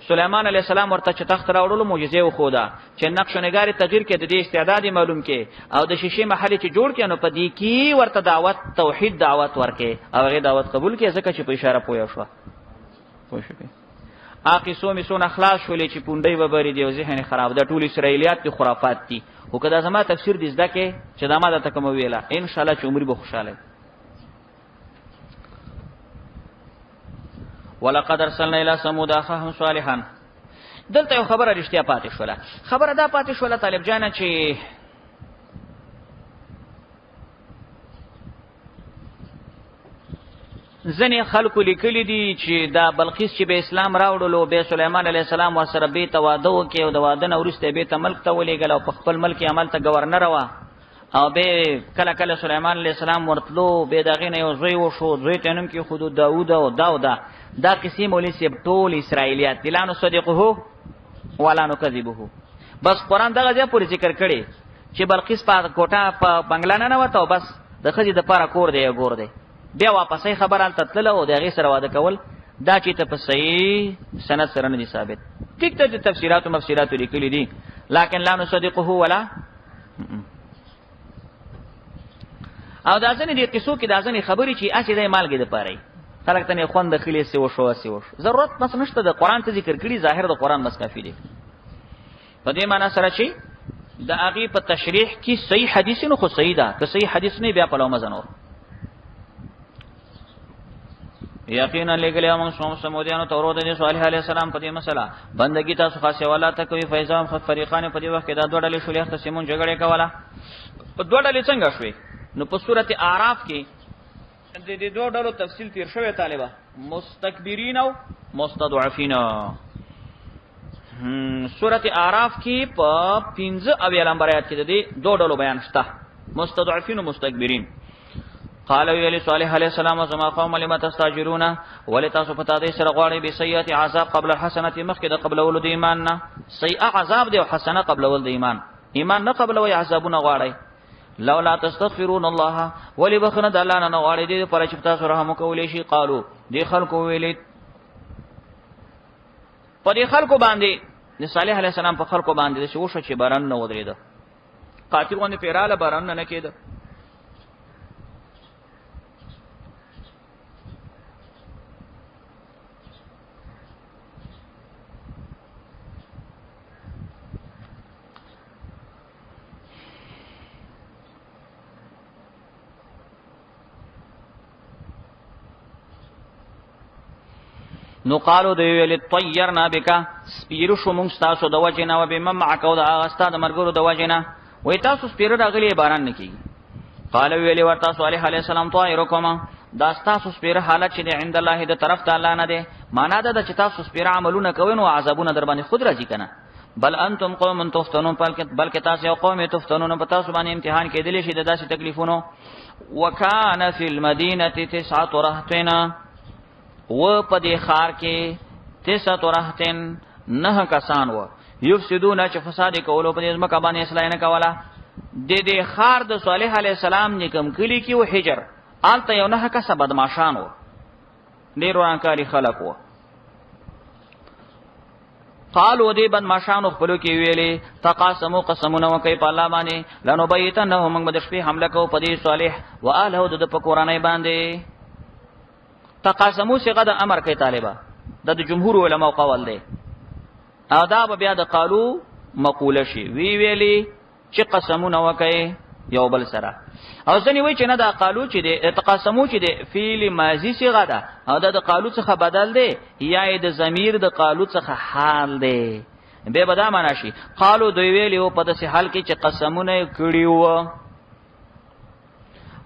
سليمان عليه السلام ورته چې تخت راوړلو معجزه وخوده چې نقش نگاری تغییر کې د دې استعداد معلوم کې او د شیشې محل چې جوړ کړي نو په دې کې ورته دعوت توحید دعوت ورکې او هغه دعوت قبول کړي ځکه چې په اشاره پوه شو پوه شو اقي سو می سون اخلاص شولې چې پونډي وبري دی او ذهن خراب ده ټول اسرایلیات دي خرافات دي او کدا زما تفسیر دې زده کې چې دا ما د تکم ویلا ان شاء الله چې عمر به خوشاله ولقد ارسلنا الى ثمود اخاهم صالحا دلته یو خبره رښتیا پاتې شوله خبره دا پاتې شوله طالب جان چې ځنې خلکو لیکلي دي چې دا بلقیس چې به اسلام راوړلو به سليمان عليه السلام ورسره به تواده وکړي او د واده نه وروسته به ته ملک ته ولېږل او په خپل ملک عمل ته گورنر وه او به کله کله سليمان عليه السلام ورتلو به دغه نه یو زوی وشو زوی ته نوم کې خود داوود او داودا دا قسم مولوی سیب ټول اسرایلیات دلانو صدقه ولا نکذبه بس قران دغه ځای پورې ذکر کړي چې بلقیس په کوټه په بنگلا نه وته او بس د خځې د پاره کور دی ګور دی بیا واپسې خبره تتله او دغه سره واده کول دا چې ته په صحیح سند سره نه ثابت ټیک ته تفسیرات او مفسرات لیکلي دي لکن لا نصدقه ولا او دا ځنې دې قصو کې دا ځنې خبرې چې اسی د مالګې د پاره خلک ته نه خوند خلی سی وشو ضرورت بس نشته د قران ته ذکر کړي ظاهر د قران بس کافی دی په دې معنی سره چې د هغه په تشریح کې صحیح حدیث نه خو صحیح ده که صحیح حدیث نه بیا په لومه زنور یقینا لګلې موږ سمودیانو تورو د صالح علیه السلام په دې مسله بندګی تاسو خاصه والا ته کوي فیضام خد فریقان په دې وخت کې دا دوه ډلې شولې خصمون جګړه کوله په دوه ډلې څنګه شوې نو په سورته اعراف کې د دې دوه ډلو تفصیل تیر شوی طالبہ مستكبرین او مستضعفین سورته اعراف کې په 15 اویا نمبر آیات کې د دې دوه ډلو بیان شته مستضعفین او مستكبرین قال ویلی صالح علیہ السلام زما قوم لما تستاجرون ولتاسو پتا دې سره غواړي به سیئات عذاب قبل الحسنه مخکې د قبل ول د ایمان نه سیئه عذاب دی او حسنه قبل ول د ایمان نه قبل وي عذابونه غواړي لولا تستغفرون الله ولبخنا د الله نه غواړي دې پر چې تاسو رحم وکولې شي قالو دې خلکو ویلې په دې خلکو باندې د صالح علیه السلام په خلکو باندې چې وشو چې باران نه ودرېده قاطر باندې پیراله باران نه کېده نو قالو دی ویل طیرنا بک سپیرو شو مونږ تاسو د وجنه و بم معک او د اغستا د مرګرو د وجنه وای تاسو سپیرو راغلی باران نکي قال ویل ورته صالح علیه السلام طائرکما دا تاسو سپیره حالت چې د عند الله د طرف ته الله نه دی معنا دا چې تاسو سپیره عملونه کوي نو عذابونه در باندې خود راځي کنه بل انتم قوم تفتنون بلکې تاسو یو قوم تفتنون په تاسو باندې امتحان کېدلی شي د داسې تکلیفونو وکانه فی المدینه 9 رهطنا و په دې خار کې 9 رهطن 9 کسان و یفسدون چې فساد کولو په دې ځمکه باندې اصلاح نه کوله د دې خار د صالح علی السلام نکم کلی کې و حجر آلته یو 9 کس بدمعشان و ډیر ورانکاري خلق و قالو دې بدمعشان خپلو کې ویلي تقاسموا قسمونه وکي په الله باندې لنو بیتنه موږ د شپې حمله کوو په دې صالح و اهله د پکورانه باندې تقاسمو څنګه د امر کوي طالبہ د جمهور علماء قول دی آداب بیا د قالو مقوله شي وی ویلي چې قسمونه وکي یو بل سره او ځنی وای چې نه دا قالو چې د تقاسمو چې د فعل ماضی څخه ده او د قالو څخه بدل دی یا د ضمیر د قالو څخه حال دی به بدا معنا شي قالو دوی ویلی او په داسې حال کې چې قسمونه کړي وو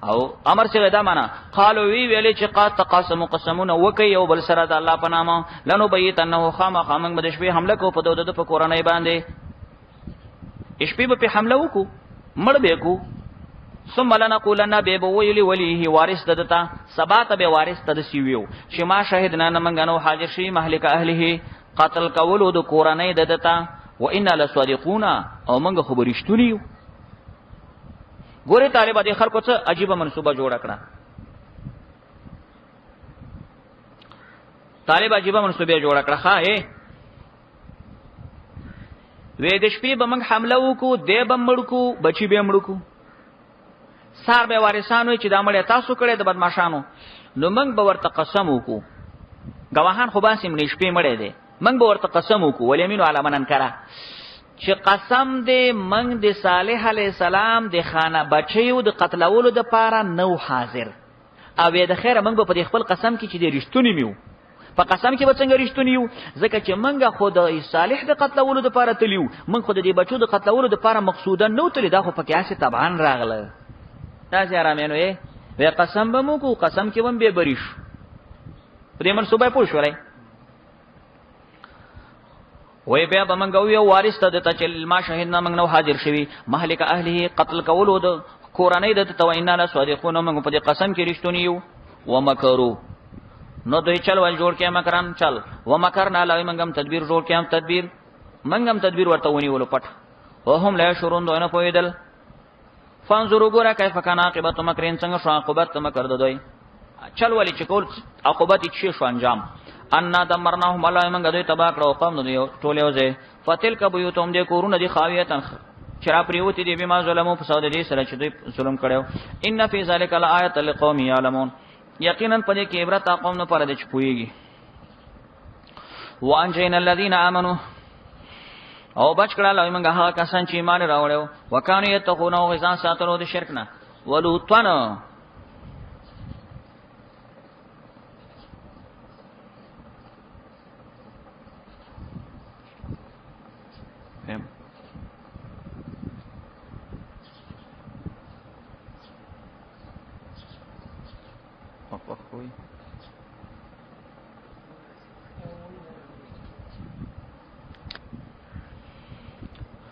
او امر څنګه دا معنا قالو وی ویلی چې قات تقاسمو قسمونه وکي یو بل سره د الله په نامه لنو بیتنه خامخ د شپې حمله کو په دوده په کورنۍ باندې شپې په حمله وکړو مړ به کو ثم لنقولن بویلی ولیه وارث ددتا سبات به وارث تد سیویو چې ما شهدنا نمنګنو حاضر شي مهلک اهله قتل کولو د کورنۍ ددتا و ان لصادقون او موږ خبرشتونیو ګوره طالب دې خلکو څه عجیب منسوبه جوړ کړه طالب عجیب منسوبه جوړ کړه ها وې د شپې به موږ حمله وکړو دې به مړکو بچي به مړکو سار به وارثانو چې دا مړی تاسو کړی د بدمعشانو نو موږ به ورته قسم وکړو گواهان خو باسم نشپې مړی دی موږ به ورته قسم وکړو ولیمینو علی من انکره چې قسم دې موږ د صالح علی السلام د خانه بچیو د قتلولو د پاره نو حاضر او د خیره موږ په خپل قسم کې چې د رښتونی میو په قسم کې به څنګه رښتونی یو ځکه چې موږ خو د صالح د قتلولو د پاره تلیو موږ خو د دې بچو د قتلولو د پاره مقصودا نو تلی دا خو په کیاسه طبعا راغله دا زیرامینو وې قسم به مو کو قسم کې وم به بریش دې منسوبه پوه شولای وې بیا به منګو یو وارث ته د چې ما شهیدنا موږ نو حاضر شوی مهلک اهله قتل کولو د کورنۍ د تو ان لا صادقون موږ په دې قسم کې رښتونی یو ومکرو نو دوی چل ول جوړ کې مکران چل ومکرنا لای منګم تدبیر جوړ کې تدبیر منګم تدبیر ورته ونی ولو پټ وهم لا شورون دوی نه پویدل فانظروا ګورا کیف کان عاقبت مکرین څنګه شو عاقبت مکر دوی چل ولی چکول عاقبت چې شو انجام ان دمرناهم الله موږ دوی تبا کړو قوم دوی ټول یوځه فتلک بیوتهم دې کورونه دي خاویتن چرا پریوتی دي بما ظلمو فساد دي سره چې دوی ظلم کړو ان فی ذلک لآیه لقوم یعلمون یقینا پدې کې عبرت قوم نه پر دې چپويږي وانجینا الذین آمنوا او بچ کړه لای موږ هغه کسان چې ایمان راوړل وکانو یتقون او غزان ساتلو د شرک نه ولوطن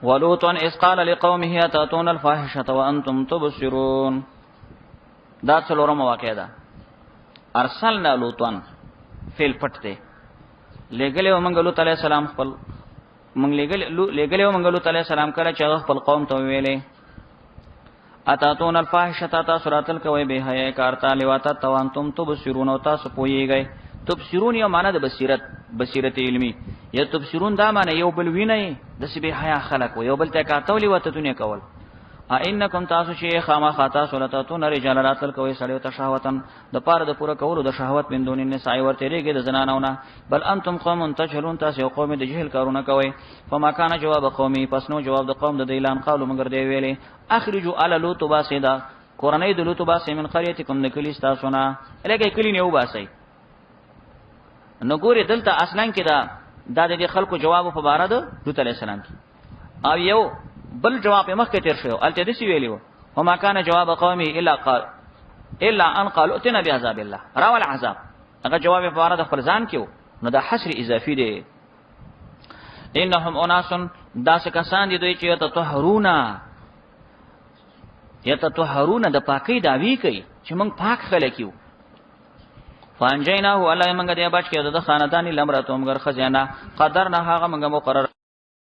ولوطا اذ قال لقومه اتاتون الفاحشه وانتم تبصرون دا څلورم واقعه ده ارسلنا لوطا فعل پټته لګلې ومنګ لوط علی السلام خپل موږ لګلې ومنګ لوط علی السلام کړه چې خپل قوم ته ویلې اتاتون الفاحشه تاسو راتل کوي به حیا کارتا لواتا توانتم تبصرون او تاسو پويږئ تبصرون یو معنی د بصیرت علمی یتبصرون دا معنی یو بل ویني د سی به حیا خلق یو بل ته کاتولې وته دنیا کول انکم تاسو چې خامہ خاطا سولتاتون رجال راتل کوي سړیو ته شهوتن د پاره د پوره کولو د شهوت من دون النساء ورته ریګه د زنانونه بل انتم قوم تجهلون تاسو یو قوم د جهل کارونه کوي فما کان جواب قومي پس نو جواب د قوم د اعلان قالو مگر دی ویلي اخرجوا على لوط باسدا قرانه د لوط باسې من قريتكم د کلی تاسو نه لکه کلی نه وباسي نو ګوري دلته اصلا کې دا د خلکو جواب په بار د لوط عليه السلام کې او یو بل جواب مخ کې تیر شو الته دسی ویلیو وما كان جواب قومي الا ان قالوا اتنا بعذاب الله راول عذاب هغه جواب په بار د خپل ځان کې نو دا حشر اضافي دی انهم اناس داس کسان دي دوی چې یتطهرون د پاکي داوی کوي چې موږ پاک خلک یو فانجینا هو الله موږ دې بچ کې د خاندانی لمرته موږ خزانه قدر نه هغه موږ مقرر